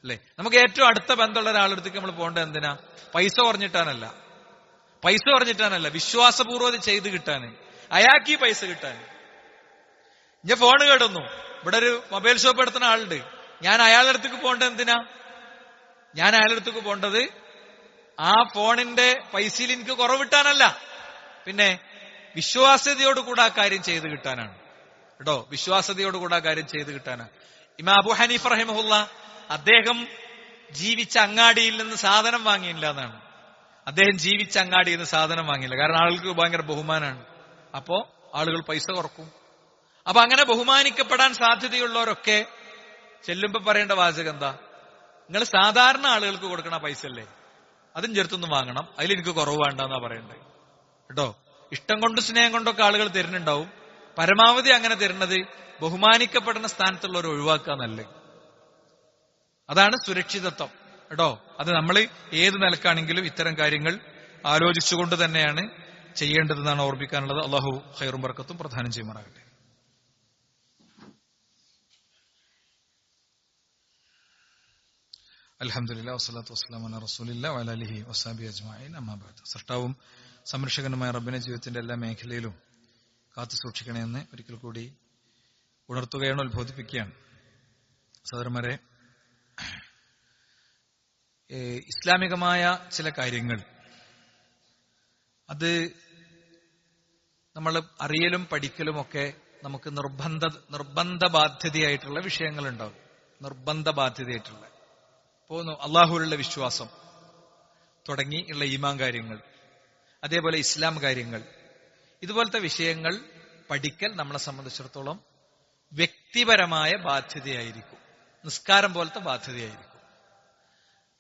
അല്ലെ? നമുക്ക് ഏറ്റവും അടുത്ത ബന്ധമുള്ള ഒരാളെടുത്തേക്ക് നമ്മൾ പോകേണ്ടത് എന്തിനാ? പൈസ പറഞ്ഞിട്ടാനല്ല, വിശ്വാസപൂർവ്വം ചെയ്ത് കിട്ടാന്, അയാൾക്ക് ഈ പൈസ കിട്ടാൻ. ഞാൻ ഫോണ് കേടുന്നു, ഇവിടെ ഒരു മൊബൈൽ ഷോപ്പ് എടുത്തുന്ന ആളുണ്ട്, ഞാൻ അയാളുടെ അടുത്തേക്ക് പോകേണ്ടത് എന്തിനാ? ഞാൻ അയാളുടെ അടുത്തേക്ക് പോകേണ്ടത് ആ ഫോണിന്റെ പൈസയിൽ എനിക്ക് കുറവിട്ടാനല്ല, പിന്നെ വിശ്വാസ്യതയോടുകൂടെ ആ കാര്യം ചെയ്ത് കിട്ടാനാണ് കേട്ടോ. വിശ്വാസ്യതയോടുകൂടെ ആ കാര്യം ചെയ്ത് കിട്ടാനാണ്. ഇമാം അബൂ ഹനീഫ റഹിമഹുല്ല അദ്ദേഹം ജീവിച്ച അങ്ങാടിയിൽ നിന്ന് സാധനം വാങ്ങിയില്ല എന്നാണ്. അദ്ദേഹം ജീവിച്ച അങ്ങാടിയിൽ നിന്ന് സാധനം വാങ്ങിയില്ല. കാരണം ആളുകൾക്ക് ഭയങ്കര ബഹുമാനാണ്. അപ്പോ ആളുകൾ പൈസ കുറക്കും. അപ്പൊ അങ്ങനെ ബഹുമാനിക്കപ്പെടാൻ സാധ്യതയുള്ളവരൊക്കെ ചെല്ലുമ്പോ പറയേണ്ട വാചകം എന്താ? നിങ്ങൾ സാധാരണ ആളുകൾക്ക് കൊടുക്കണ പൈസ അല്ലേ, അതും ചെറുത്തൊന്നും വാങ്ങണം, അതിലെനിക്ക് കുറവ് വേണ്ടെന്നാ പറയണ്ടേ കേട്ടോ. ഇഷ്ടം കൊണ്ട് സ്നേഹം കൊണ്ടൊക്കെ ആളുകൾ തരുന്നുണ്ടാവും. പരമാവധി അങ്ങനെ തരുന്നത് ബഹുമാനിക്കപ്പെടുന്ന സ്ഥാനത്തുള്ളവർ ഒഴിവാക്കാന്നല്ലേ. അതാണ് സുരക്ഷിതത്വം കേട്ടോ. അത് നമ്മൾ ഏത് നിലക്കാണെങ്കിലും ഇത്തരം കാര്യങ്ങൾ ആലോചിച്ചുകൊണ്ട് തന്നെയാണ് ചെയ്യേണ്ടതെന്നാണ് ഓർമ്മിക്കാനുള്ളത്. അള്ളാഹു ഖൈറും ബർക്കത്തും പ്രദാനം ചെയ്യുമാറാകട്ടെ. അൽഹംദുലില്ലാഹി വസ്സലാത്തു വസ്സലാമു അലാ റസൂലില്ലാഹി വഅലാ ആലിഹി വസ്സഹ്ബിഹി അജ്മഈൻ. അമ്മാ ബഅദ്. സൃഷ്ടാവും സംരക്ഷകനുമായ റബ്ബിനെ ജീവിതത്തിന്റെ എല്ലാ മേഖലയിലും കാത്തു സൂക്ഷിക്കണമെന്ന് ഒരിക്കൽ കൂടി ഉണർത്തുകയാണ്, ഉത്ബോധിപ്പിക്കുകയാണ്. സഹോദരന്മാരെ, ഇസ്ലാമികമായ ചില കാര്യങ്ങൾ അത് നമ്മൾ അറിയലും പഠിക്കലും ഒക്കെ നമുക്ക് നിർബന്ധ ബാധ്യതയായിട്ടുള്ള വിഷയങ്ങളുണ്ടാവും. നിർബന്ധ ബാധ്യതയായിട്ടുള്ള ഇപ്പോ അള്ളാഹുവിലുള്ള വിശ്വാസം തുടങ്ങി ഉള്ള ഈമാൻ കാര്യങ്ങൾ, അതേപോലെ ഇസ്ലാം കാര്യങ്ങൾ, ഇതുപോലത്തെ വിഷയങ്ങൾ പഠിക്കൽ നമ്മളെ സംബന്ധിച്ചിടത്തോളം വ്യക്തിപരമായ ബാധ്യതയായിരിക്കും. നിസ്കാരം പോലത്തെ ബാധ്യതയായിരിക്കും.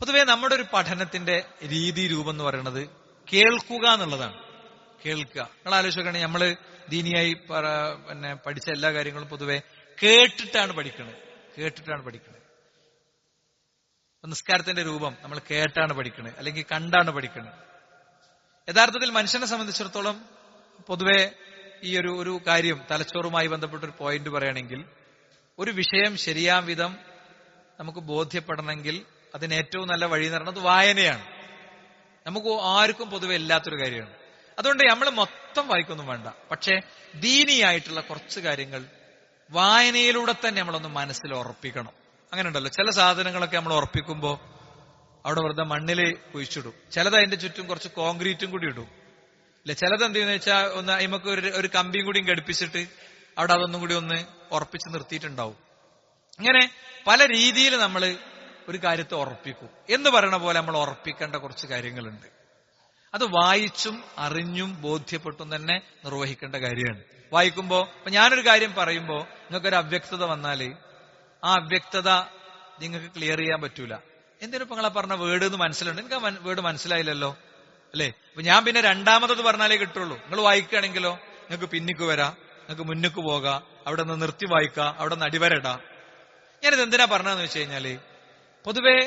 പൊതുവെ നമ്മുടെ ഒരു പഠനത്തിന്റെ രീതി രൂപം എന്ന് പറയുന്നത് കേൾക്കുക എന്നുള്ളതാണ്. കേൾക്കുക. നിങ്ങൾ ആലോചിക്കണേ, നമ്മള് ദീനിയായി പിന്നെ പഠിച്ച എല്ലാ കാര്യങ്ങളും പൊതുവെ കേട്ടിട്ടാണ് പഠിക്കുന്നത്. നിസ്കാരത്തിന്റെ രൂപം നമ്മൾ കേട്ടാണ് പഠിക്കുന്നത്, അല്ലെങ്കിൽ കണ്ടാണ് പഠിക്കുന്നത്. യഥാർത്ഥത്തിൽ മനുഷ്യനെ സംബന്ധിച്ചിടത്തോളം പൊതുവെ ഈ ഒരു കാര്യം തലച്ചോറുമായി ബന്ധപ്പെട്ട ഒരു പോയിന്റ് പറയുകയാണെങ്കിൽ, ഒരു വിഷയം ശരിയാം വിധം നമുക്ക് ബോധ്യപ്പെടണമെങ്കിൽ അതിന് ഏറ്റവും നല്ല വഴി എന്ന് പറയുന്നത് വായനയാണ്. നമുക്ക് ആർക്കും പൊതുവെ ഇല്ലാത്തൊരു കാര്യമാണ്. അതുകൊണ്ട് നമ്മൾ മൊത്തം വായിക്കൊന്നും വേണ്ട, പക്ഷെ ദീനിയായിട്ടുള്ള കുറച്ച് കാര്യങ്ങൾ വായനയിലൂടെ തന്നെ നമ്മളൊന്ന് മനസ്സിൽ ഉറപ്പിക്കണം. അങ്ങനെ ഉണ്ടല്ലോ, ചില സാധനങ്ങളൊക്കെ നമ്മൾ ഉറപ്പിക്കുമ്പോൾ അവിടെ വെറുതെ മണ്ണിൽ കുഴിച്ചിടും, ചിലത് അതിന്റെ ചുറ്റും കുറച്ച് കോൺക്രീറ്റും കൂടി ഇടും അല്ലെ. ചിലത് എന്ത് ചെയ്യുന്ന വെച്ചാൽ ഒന്ന് അതിമക്ക് ഒരു കമ്പിയും കൂടിയും ഘടിപ്പിച്ചിട്ട് അവിടെ അതൊന്നും കൂടി ഒന്ന് ഉറപ്പിച്ച് നിർത്തിയിട്ടുണ്ടാവും. ഇങ്ങനെ പല രീതിയിൽ നമ്മൾ ഒരു കാര്യത്തെ ഉറപ്പിക്കും എന്ന് പറയണ പോലെ നമ്മൾ ഉറപ്പിക്കേണ്ട കുറച്ച് കാര്യങ്ങളുണ്ട്. അത് വായിച്ചും അറിഞ്ഞും ബോധ്യപ്പെട്ടും തന്നെ നിർവഹിക്കേണ്ട കാര്യമാണ്. വായിക്കുമ്പോ ഇപ്പൊ ഞാനൊരു കാര്യം പറയുമ്പോ നിങ്ങൾക്കൊരു അവ്യക്തത വന്നാല് ആ അവ്യക്തത നിങ്ങൾക്ക് ക്ലിയർ ചെയ്യാൻ പറ്റൂല. എന്തിനാ ഇപ്പൊ നിങ്ങളെ പറഞ്ഞ വേർഡ് എന്ന് മനസ്സിലുണ്ട്, എനിക്ക് ആ വേർഡ് മനസ്സിലായില്ലല്ലോ അല്ലെ. അപ്പൊ ഞാൻ പിന്നെ രണ്ടാമത്തത് പറഞ്ഞാലേ കിട്ടുള്ളൂ. നിങ്ങൾ വായിക്കുകയാണെങ്കിലോ നിങ്ങൾക്ക് പിന്നിക്ക് വരാം, നിങ്ങൾക്ക് മുന്നിക്ക് പോകാം, അവിടെ നിന്ന് നിർത്തി വായിക്കാം, അവിടെ നിന്ന് അടിവരടാം. ഞാനിത് എന്തിനാ പറഞ്ഞതെന്ന് വെച്ച് കഴിഞ്ഞാല്, പൊതുവെ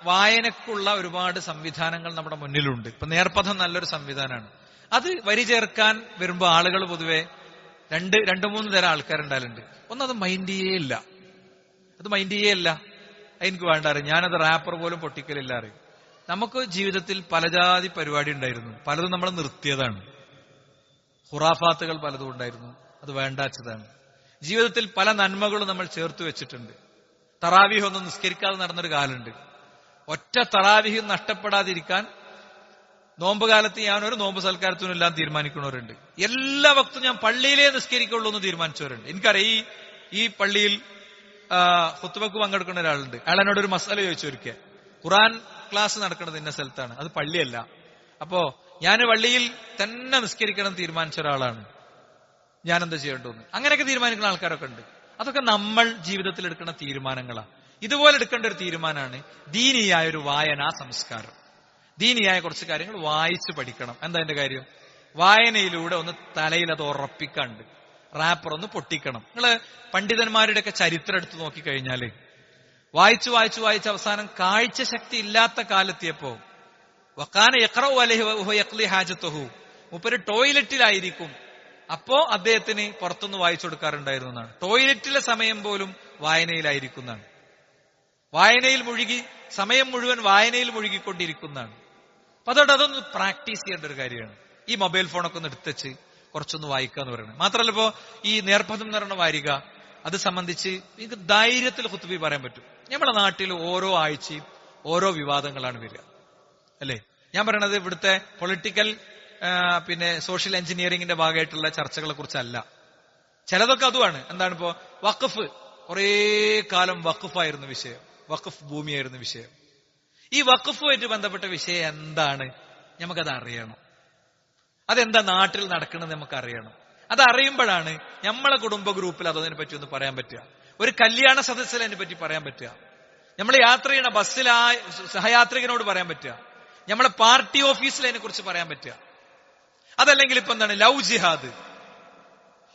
വായനക്കുള്ള ഒരുപാട് സംവിധാനങ്ങൾ നമ്മുടെ മുന്നിലുണ്ട്. ഇപ്പൊ നേർപ്പഥം നല്ലൊരു സംവിധാനമാണ്. അത് വരി ചേർക്കാൻ വരുമ്പോ ആളുകൾ പൊതുവെ രണ്ട് മൂന്ന് തരം ആൾക്കാരുണ്ടായാലുണ്ട്. ഒന്നത് മൈൻഡ് ചെയ്യേ ഇല്ല, എനിക്ക് വേണ്ട അറിയും, ഞാനത് റാപ്പർ പോലും പൊട്ടിക്കലില്ല അറിയും. നമുക്ക് ജീവിതത്തിൽ പലജാതി പരിപാടി ഉണ്ടായിരുന്നു, പലതും നമ്മൾ നിർത്തിയതാണ്. ഖുറാഫാത്തുകൾ പലതും ഉണ്ടായിരുന്നു, അത് വേണ്ടാച്ചതാണ്. ജീവിതത്തിൽ പല നന്മകളും നമ്മൾ ചേർത്ത് വെച്ചിട്ടുണ്ട്. തറാവീഹ് ഒന്നും നിസ്കരിക്കാതെ നടന്നൊരു കാലുണ്ട്. ഒറ്റ തറാവീഹ് നഷ്ടപ്പെടാതിരിക്കാൻ നോമ്പ് കാലത്ത് ഞാനൊരു നോമ്പ് സൽക്കാരത്തിനെല്ലാം തീരുമാനിക്കുന്നവരുണ്ട്. എല്ലാ വക്തും ഞാൻ പള്ളിയിലേ നിസ്കരിക്കുള്ളൂ എന്ന് തീരുമാനിച്ചവരുണ്ട്. എനിക്കറിയാം ഈ പള്ളിയിൽ ഖുത്ബക്ക് പങ്കെടുക്കുന്ന ഒരാളുണ്ട്. അയാൾ എന്നോടൊരു മസാല ചോദിച്ചു ഒരിക്കൽ, ഖുറാൻ ക്ലാസ് നടക്കുന്നത് ഇന്ന സ്ഥലത്താണ്, അത് പള്ളിയല്ല. അപ്പോ ഞാൻ പള്ളിയിൽ തന്നെ നിസ്കരിക്കണം തീരുമാനിച്ച ഒരാളാണ്, ഞാൻ എന്താ ചെയ്യേണ്ടതെന്ന്. അങ്ങനെയൊക്കെ തീരുമാനിക്കുന്ന ആൾക്കാരൊക്കെ ഉണ്ട്. അതൊക്കെ നമ്മൾ ജീവിതത്തിൽ എടുക്കുന്ന തീരുമാനങ്ങളാണ്. ഇതുപോലെ എടുക്കേണ്ട ഒരു തീരുമാനമാണ് ദീനിയായ ഒരു വായനാ സംസ്കാരം. ദീനിയായ കുറച്ച് കാര്യങ്ങൾ വായിച്ച് പഠിക്കണം. എന്താ അതിന്റെ കാര്യം? വായനയിലൂടെ ഒന്ന് തലയിൽ അത് ഉറപ്പിക്കാണ്ട്, റാപ്പർ ഒന്ന് പൊട്ടിക്കണം. നിങ്ങള് പണ്ഡിതന്മാരുടെയൊക്കെ ചരിത്രം എടുത്ത് നോക്കിക്കഴിഞ്ഞാല് വായിച്ച് അവസാനം കാഴ്ച ശക്തി ഇല്ലാത്ത കാലെത്തിയപ്പോ വക്കാന യഖ്റഉ അലൈഹി വഹുവ യഖ്ളി ഹാജതഹു, മൂപ്പര് ടോയ്ലറ്റിലായിരിക്കും, അപ്പോ അദ്ദേഹത്തിന് പുറത്തുനിന്ന് വായിച്ചു കൊടുക്കാറുണ്ടായിരുന്നു എന്നാണ്. ടോയ്ലറ്റിലെ സമയം പോലും വായനയിലായിരിക്കുന്നതാണ്. വായനയിൽ മുഴുകി, സമയം മുഴുവൻ വായനയിൽ മുഴുകിക്കൊണ്ടിരിക്കുന്നതാണ്. അപ്പൊ അതോടെ അതൊന്ന് പ്രാക്ടീസ് ചെയ്യേണ്ട ഒരു കാര്യമാണ്. ഈ മൊബൈൽ ഫോണൊക്കെ ഒന്ന് എടുത്തുവെച്ച് കുറച്ചൊന്ന് വായിക്കുക എന്ന് പറയുന്നത്. മാത്രമല്ല ഇപ്പോ ഈ നേർപ്പഥം എന്ന് പറയുന്ന വാരിക അത് സംബന്ധിച്ച് എനിക്ക് ധൈര്യത്തിൽ ഖുത്ബി പറയാൻ പറ്റും. നമ്മുടെ നാട്ടിൽ ഓരോ ആഴ്ചയും ഓരോ വിവാദങ്ങളാണ് വരിക, അല്ലേ? ഞാൻ പറയണത് ഇവിടുത്തെ പൊളിറ്റിക്കൽ സോഷ്യൽ എഞ്ചിനീയറിംഗിന്റെ ഭാഗമായിട്ടുള്ള ചർച്ചകളെ കുറിച്ചല്ല. ചിലതൊക്കെ അതുമാണ്. എന്താണ് ഇപ്പോ വഖഫ്, കുറേ കാലം വഖഫായിരുന്നു വിഷയം, വഖഫ് ഭൂമിയായിരുന്നു വിഷയം. ഈ വഖഫുമായിട്ട് ബന്ധപ്പെട്ട വിഷയം എന്താണ് നമുക്കത് അറിയണം. അതെന്താ നാട്ടിൽ നടക്കണമെന്ന് നമുക്ക് അറിയണം. അത് അറിയുമ്പോഴാണ് നമ്മളെ കുടുംബ ഗ്രൂപ്പിൽ അതിനെ പറ്റി ഒന്ന് പറയാൻ പറ്റുക, ഒരു കല്യാണ സദസ്സിൽ അതിനെ പറ്റി പറയാൻ പറ്റുക, നമ്മൾ യാത്ര ചെയ്യണ ബസ്സിൽ ആ സഹയാത്രികനോട് പറയാൻ പറ്റുക, നമ്മളെ പാർട്ടി ഓഫീസിൽ അതിനെ കുറിച്ച് പറയാൻ പറ്റുക. അതല്ലെങ്കിൽ ഇപ്പൊ എന്താണ് ലവ് ജിഹാദ്,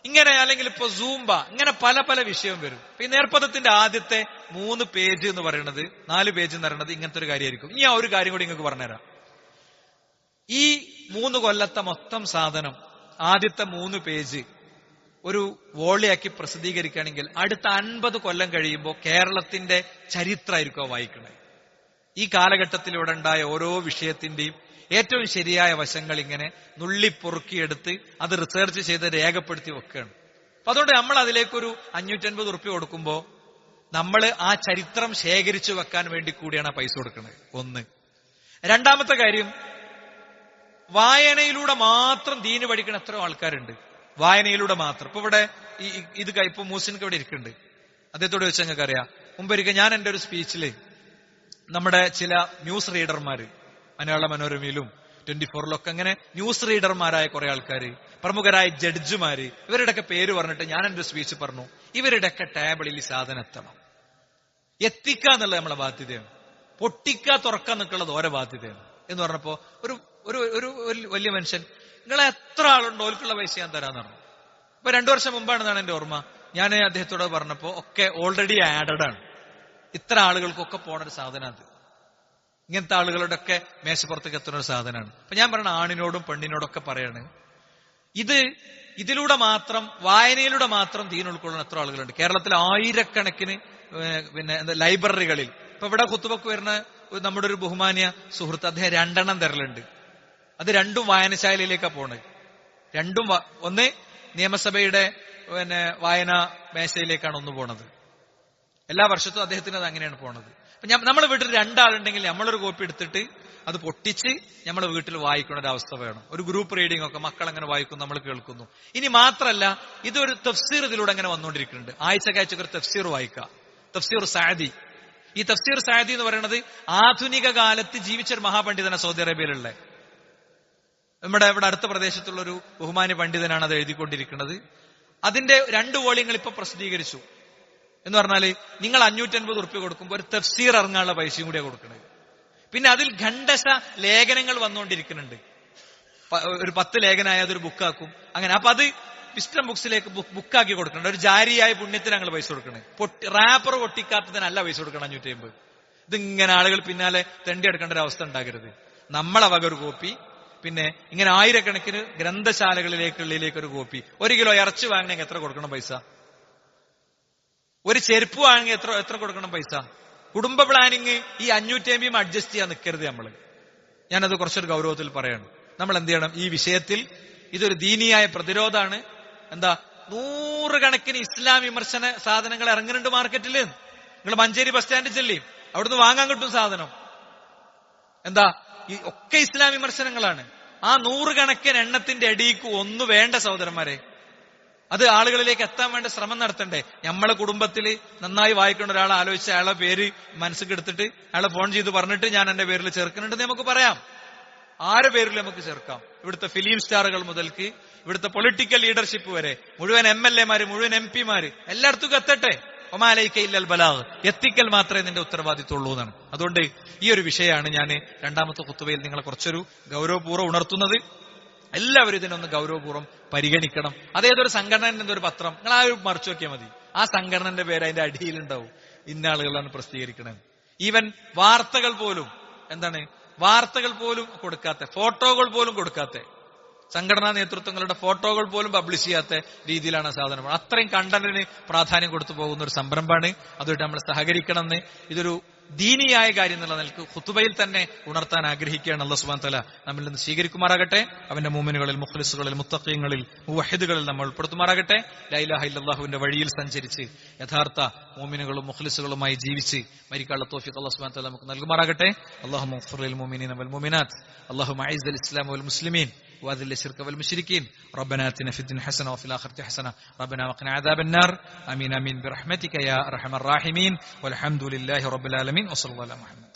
ഇങ്ങനെ, അല്ലെങ്കിൽ ഇപ്പൊ സൂംബ, ഇങ്ങനെ പല പല വിഷയം വരും. ഈ നേർപ്പദത്തിന്റെ ആദ്യത്തെ 3 പേജ് എന്ന് പറയുന്നത്, 4 പേജ് എന്ന് പറയുന്നത് ഇങ്ങനത്തെ ഒരു കാര്യമായിരിക്കും. ഇനി ആ ഒരു കാര്യം കൂടി നിങ്ങൾക്ക് പറഞ്ഞുതരാം. ഈ 3 കൊല്ലത്തെ മൊത്തം സാധനം ആദ്യത്തെ 3 പേജ് ഒരു വോളിയാക്കി പ്രസിദ്ധീകരിക്കുകയാണെങ്കിൽ അടുത്ത 50 കൊല്ലം കഴിയുമ്പോൾ കേരളത്തിന്റെ ചരിത്രമായിരിക്കും വായിക്കണേ. ഈ കാലഘട്ടത്തിലൂടെ ഉണ്ടായ ഓരോ വിഷയത്തിന്റെയും ഏറ്റവും ശരിയായ വശങ്ങൾ ഇങ്ങനെ നുള്ളിപ്പൊറുക്കിയെടുത്ത് അത് റിസർച്ച് ചെയ്ത് രേഖപ്പെടുത്തി വെക്കുകയാണ്. അപ്പൊ അതുകൊണ്ട് നമ്മൾ അതിലേക്കൊരു 550 ഉറുപ്പ്യ കൊടുക്കുമ്പോൾ നമ്മൾ ആ ചരിത്രം ശേഖരിച്ചു വെക്കാൻ വേണ്ടി കൂടിയാണ് ആ പൈസ കൊടുക്കുന്നത്. ഒന്ന്. രണ്ടാമത്തെ കാര്യം, വായനയിലൂടെ മാത്രം ദീന് പഠിക്കുന്ന എത്രയോ ആൾക്കാരുണ്ട്. വായനയിലൂടെ മാത്രം. ഇപ്പൊ ഇവിടെ ഇപ്പൊ മൂസിനൊക്കെ ഇവിടെ ഇരിക്കുന്നുണ്ട്. അദ്ദേഹത്തോട് വെച്ച് ഞങ്ങൾക്ക് അറിയാം. മുമ്പൊരിക്കൽ ഞാൻ എന്റെ ഒരു സ്പീച്ചില് നമ്മുടെ ചില ന്യൂസ് റീഡർമാര്, മലയാള മനോരമയിലും 24-ലൊക്കെ അങ്ങനെ ന്യൂസ് റീഡർമാരായ കുറെ ആൾക്കാര്, പ്രമുഖരായ ജഡ്ജിമാര്, ഇവരുടെയൊക്കെ പേര് പറഞ്ഞിട്ട് ഞാൻ എന്റെ സ്പീച്ച് പറഞ്ഞു, ഇവരുടെയൊക്കെ ടേബിളിൽ ഈ സാധനം എത്തണം. എത്തിക്കുക എന്നുള്ളത് നമ്മളെ ബാധ്യതയാണ്. പൊട്ടിക്കുക തുറക്കുക എന്നൊക്കെയുള്ളത് ഓരോ ബാധ്യതയാണ് എന്ന് പറഞ്ഞപ്പോ ഒരു ഒരു വലിയ മനുഷ്യൻ, നിങ്ങളെ എത്ര ആളുണ്ടോ ഓൽക്കുള്ള പൈസ ഞാൻ തരാന്ന് പറഞ്ഞു. ഇപ്പൊ 2 വർഷം മുമ്പാണെന്നാണ് എന്റെ ഓർമ്മ. ഞാൻ അദ്ദേഹത്തോട് പറഞ്ഞപ്പോ ഒക്കെ ഓൾറെഡി ആഡഡ് ആണ്, ഇത്ര ആളുകൾക്കൊക്കെ പോണ ഒരു സാധനം. അത് ഇങ്ങനത്തെ ആളുകളുടെ ഒക്കെ മേശപ്പുറത്തേക്ക് എത്തുന്ന ഒരു സാധനമാണ്. അപ്പൊ ഞാൻ പറഞ്ഞ ആണിനോടും പെണ്ണിനോടൊക്കെ പറയാണ്, ഇതിലൂടെ മാത്രം, വായനയിലൂടെ മാത്രം ദീൻ ഉൾക്കൊള്ളുന്ന എത്ര ആളുകളുണ്ട്. കേരളത്തിൽ ആയിരക്കണക്കിന് ലൈബ്രറികളിൽ ഇപ്പൊ ഇവിടെ ഖുത്ബക്ക് വരുന്ന നമ്മുടെ ഒരു ബഹുമാന്യ സുഹൃത്ത്, അദ്ദേഹം 2 എണ്ണം തരലുണ്ട്. അത് 2ഉം വായനശാലയിലേക്കാണ് പോണത്. ഒന്ന് നിയമസഭയുടെ വായനാ മേശയിലേക്കാണ് ഒന്ന് പോണത്. എല്ലാ വർഷത്തും അദ്ദേഹത്തിന് അത് അങ്ങനെയാണ് പോണത്. അപ്പൊ നമ്മൾ വീട്ടിൽ 2 ആളുണ്ടെങ്കിൽ നമ്മളൊരു കോപ്പി എടുത്തിട്ട് അത് പൊട്ടിച്ച് നമ്മൾ വീട്ടിൽ വായിക്കുന്ന ഒരു അവസ്ഥ വേണം. ഒരു ഗ്രൂപ്പ് റീഡിംഗ് ഒക്കെ മക്കൾ അങ്ങനെ വായിക്കും, നമ്മൾ കേൾക്കുന്നു. ഇനി മാത്രല്ല, ഇതൊരു തഫ്സീർ ഇതിലൂടെ അങ്ങനെ വന്നുകൊണ്ടിരിക്കുന്നുണ്ട്. ആഴ്ചക്കാഴ്ചക്ക് ഒരു തഫ്സീർ വായിക്കുക, തഫ്സീർ സഅദി. ഈ തഫ്സീർ സഅദി എന്ന് പറയുന്നത് ആധുനിക കാലത്ത് ജീവിച്ചൊരു മഹാപണ്ഡിതനാണ് സൗദി അറേബ്യയിലുള്ള. നമ്മുടെ ഇവിടെ അടുത്ത പ്രദേശത്തുള്ള ഒരു ബഹുമാന്യ പണ്ഡിതനാണ് അത് എഴുതിക്കൊണ്ടിരിക്കുന്നത്. അതിന്റെ 2 വോളിയങ്ങൾ ഇപ്പൊ പ്രസിദ്ധീകരിച്ചു. എന്ന് പറഞ്ഞാല് നിങ്ങൾ 550 ഉറുപ്പ്യ കൊടുക്കുമ്പോൾ ഒരു തഫ്സീർ ഇറങ്ങാനുള്ള പൈസയും കൂടിയാണ് കൊടുക്കുന്നത്. പിന്നെ അതിൽ ഖണ്ഡശ ലേഖനങ്ങൾ വന്നുകൊണ്ടിരിക്കുന്നുണ്ട്. ഒരു 10 ലേഖനായ അതൊരു ബുക്കാക്കും, അങ്ങനെ. അപ്പൊ അത് വിസ്റ്റം ബുക്സിലേക്ക് ബുക്കാക്കി കൊടുക്കണം. ഒരു ജാരിയായ പുണ്യത്തിന് ഞങ്ങൾ പൈസ കൊടുക്കണേ. റാപ്പർ പൊട്ടിക്കാത്തതിനല്ല പൈസ കൊടുക്കണം 550. ഇതിങ്ങനെ ആളുകൾ പിന്നാലെ തെണ്ടി എടുക്കേണ്ട ഒരു അവസ്ഥ ഉണ്ടാകരുത്. നമ്മളെ വക ഒരു കോപ്പി, പിന്നെ ഇങ്ങനെ ആയിരക്കണക്കിന് ഗ്രന്ഥശാലകളിലേക്ക് ഒരു കോപ്പി. 1 കിലോ ഇറച്ചി വാങ്ങണമെങ്കിൽ എത്ര കൊടുക്കണം പൈസ? ഒരു ചെരുപ്പ് വാങ്ങി എത്ര കൊടുക്കണം പൈസ? കുടുംബ പ്ലാനിങ് ഈ 550 അഡ്ജസ്റ്റ് ചെയ്യാൻ നിൽക്കരുത് നമ്മള്. ഞാനത് കുറച്ചൊരു ഗൗരവത്തിൽ പറയാണ്. നമ്മൾ എന്ത് ചെയ്യണം? ഈ വിഷയത്തിൽ ഇതൊരു ദീനിയായ പ്രതിരോധമാണ്. എന്താ, 100 കണക്കിന് ഇസ്ലാം വിമർശന സാധനങ്ങൾ ഇറങ്ങുന്നുണ്ട് മാർക്കറ്റിൽ. നിങ്ങൾ മഞ്ചേരി ബസ് സ്റ്റാൻഡിൽ ചെല്ലി, അവിടുന്ന് വാങ്ങാൻ കിട്ടും സാധനം. എന്താ, ഈ ഒക്കെ ഇസ്ലാം വിമർശനങ്ങളാണ്. ആ 100 കണക്കിന് എണ്ണത്തിന്റെ അടിക്ക് ഒന്ന് വേണ്ട സഹോദരന്മാരെ. അത് ആളുകളിലേക്ക് എത്താൻ വേണ്ട ശ്രമം നടത്തണ്ടേ? നമ്മളെ കുടുംബത്തിൽ നന്നായി വായിക്കുന്ന ഒരാളെ ആലോചിച്ച് അയാളെ പേര് മനസ്സിൽ എടുത്തിട്ട് അയാളെ ഫോൺ ചെയ്ത് പറഞ്ഞിട്ട് ഞാൻ എന്റെ പേരിൽ ചേർക്കുന്നുണ്ടെന്ന് നമുക്ക് പറയാം. ആരെ പേരിൽ നമുക്ക് ചേർക്കാം. ഇവിടുത്തെ ഫിലിം സ്റ്റാറുകൾ മുതൽക്ക് ഇവിടുത്തെ പൊളിറ്റിക്കൽ ലീഡർഷിപ്പ് വരെ, മുഴുവൻ MLA മാര്, മുഴുവൻ MP മാര്, എല്ലായിടത്തും എത്തട്ടെ. ഒമാലൈക ഇല്ലൽ ബലാഗ്, എത്തിക്കൽ മാത്രമേ നിന്റെ ഉത്തരവാദിത്തമുള്ളൂ എന്നാണ്. അതുകൊണ്ട് ഈ ഒരു വിഷയമാണ് ഞാൻ 2ാമത്തെ ഖുത്ബയിൽ നിങ്ങളെ കുറച്ചൊരു ഗൗരവപൂർവ്വം ഉണർത്തുന്നത്. എല്ലാവരും ഇതിനൊന്ന് ഗൗരവപൂർവ്വം പരിഗണിക്കണം. അതേതൊരു സംഘടനന്റെ ഒരു പത്രം നിങ്ങൾ ആ ഒരു മറിച്ചു നോക്കിയാൽ മതി. ആ സംഘടനന്റെ പേര് അതിന്റെ അടിയിലുണ്ടാവും, ഇന്ന ആളുകളാണ് പ്രസിദ്ധീകരിക്കണത്. ഈവൻ വാർത്തകൾ പോലും കൊടുക്കാത്ത, ഫോട്ടോകൾ പോലും കൊടുക്കാത്ത, സംഘടനാ നേതൃത്വങ്ങളുടെ ഫോട്ടോകൾ പോലും പബ്ലിഷ് ചെയ്യാത്ത രീതിയിലാണ് സാധനം. അത്രയും കണ്ടന്റിന് പ്രാധാന്യം കൊടുത്തു പോകുന്ന ഒരു സംരംഭമാണ്. അതുകൊണ്ട് നമ്മൾ സഹകരിക്കണമെന്ന്, ഇതൊരു ദീനിയായ കാര്യം എന്നുള്ള നിലക്ക് ഖുതുബയിൽ തന്നെ ഉണർത്താൻ ആഗ്രഹിക്കുകയാണ്. അല്ലാഹു സുബ്ഹാനഹു വ തആല നമ്മിൽ നിന്ന് സ്വീകരിക്കുമാറാകട്ടെ. അവന്റെ മുഅ്മിനുകളിൽ, മുഖ്ലിസുകളിൽ, മുത്തഖീങ്ങളിൽ, മുവഹിദുകളിൽ നമ്മൾ ഉൾപ്പെടുത്തുമാറാകട്ടെ. ലാ ഇലാഹ ഇല്ലല്ലാഹുവിന്റെ വഴിയിൽ സഞ്ചരിച്ച് യഥാർത്ഥ മുഅ്മിനുകളും മുഖ്ലിസുകളുമായി ജീവിച്ച് മരിക്കാനുള്ള തൗഫീഖ് അല്ലാഹു സുബ്ഹാനഹു വ തആല നമുക്ക് നൽകുമാറാകട്ടെ. അല്ലാഹുമ്മ ഗ്ഫിർ ലിൽ മുഅ്മിനീന വൽ മുഅ്മിനാത്ത്. അല്ലാഹുമ്മ അഇസ്സൽ ഇസ്ലാമ വൽ മുസ്ലിമീൻ وأذل الشرك والمشركين. ربنا آتنا في الدنيا حسنة وفي الآخرة حسنة ربنا وقنا عذاب النار. آمين آمين برحمتك يا أرحم الراحمين. والحمد لله رب العالمين وصلى الله على محمد.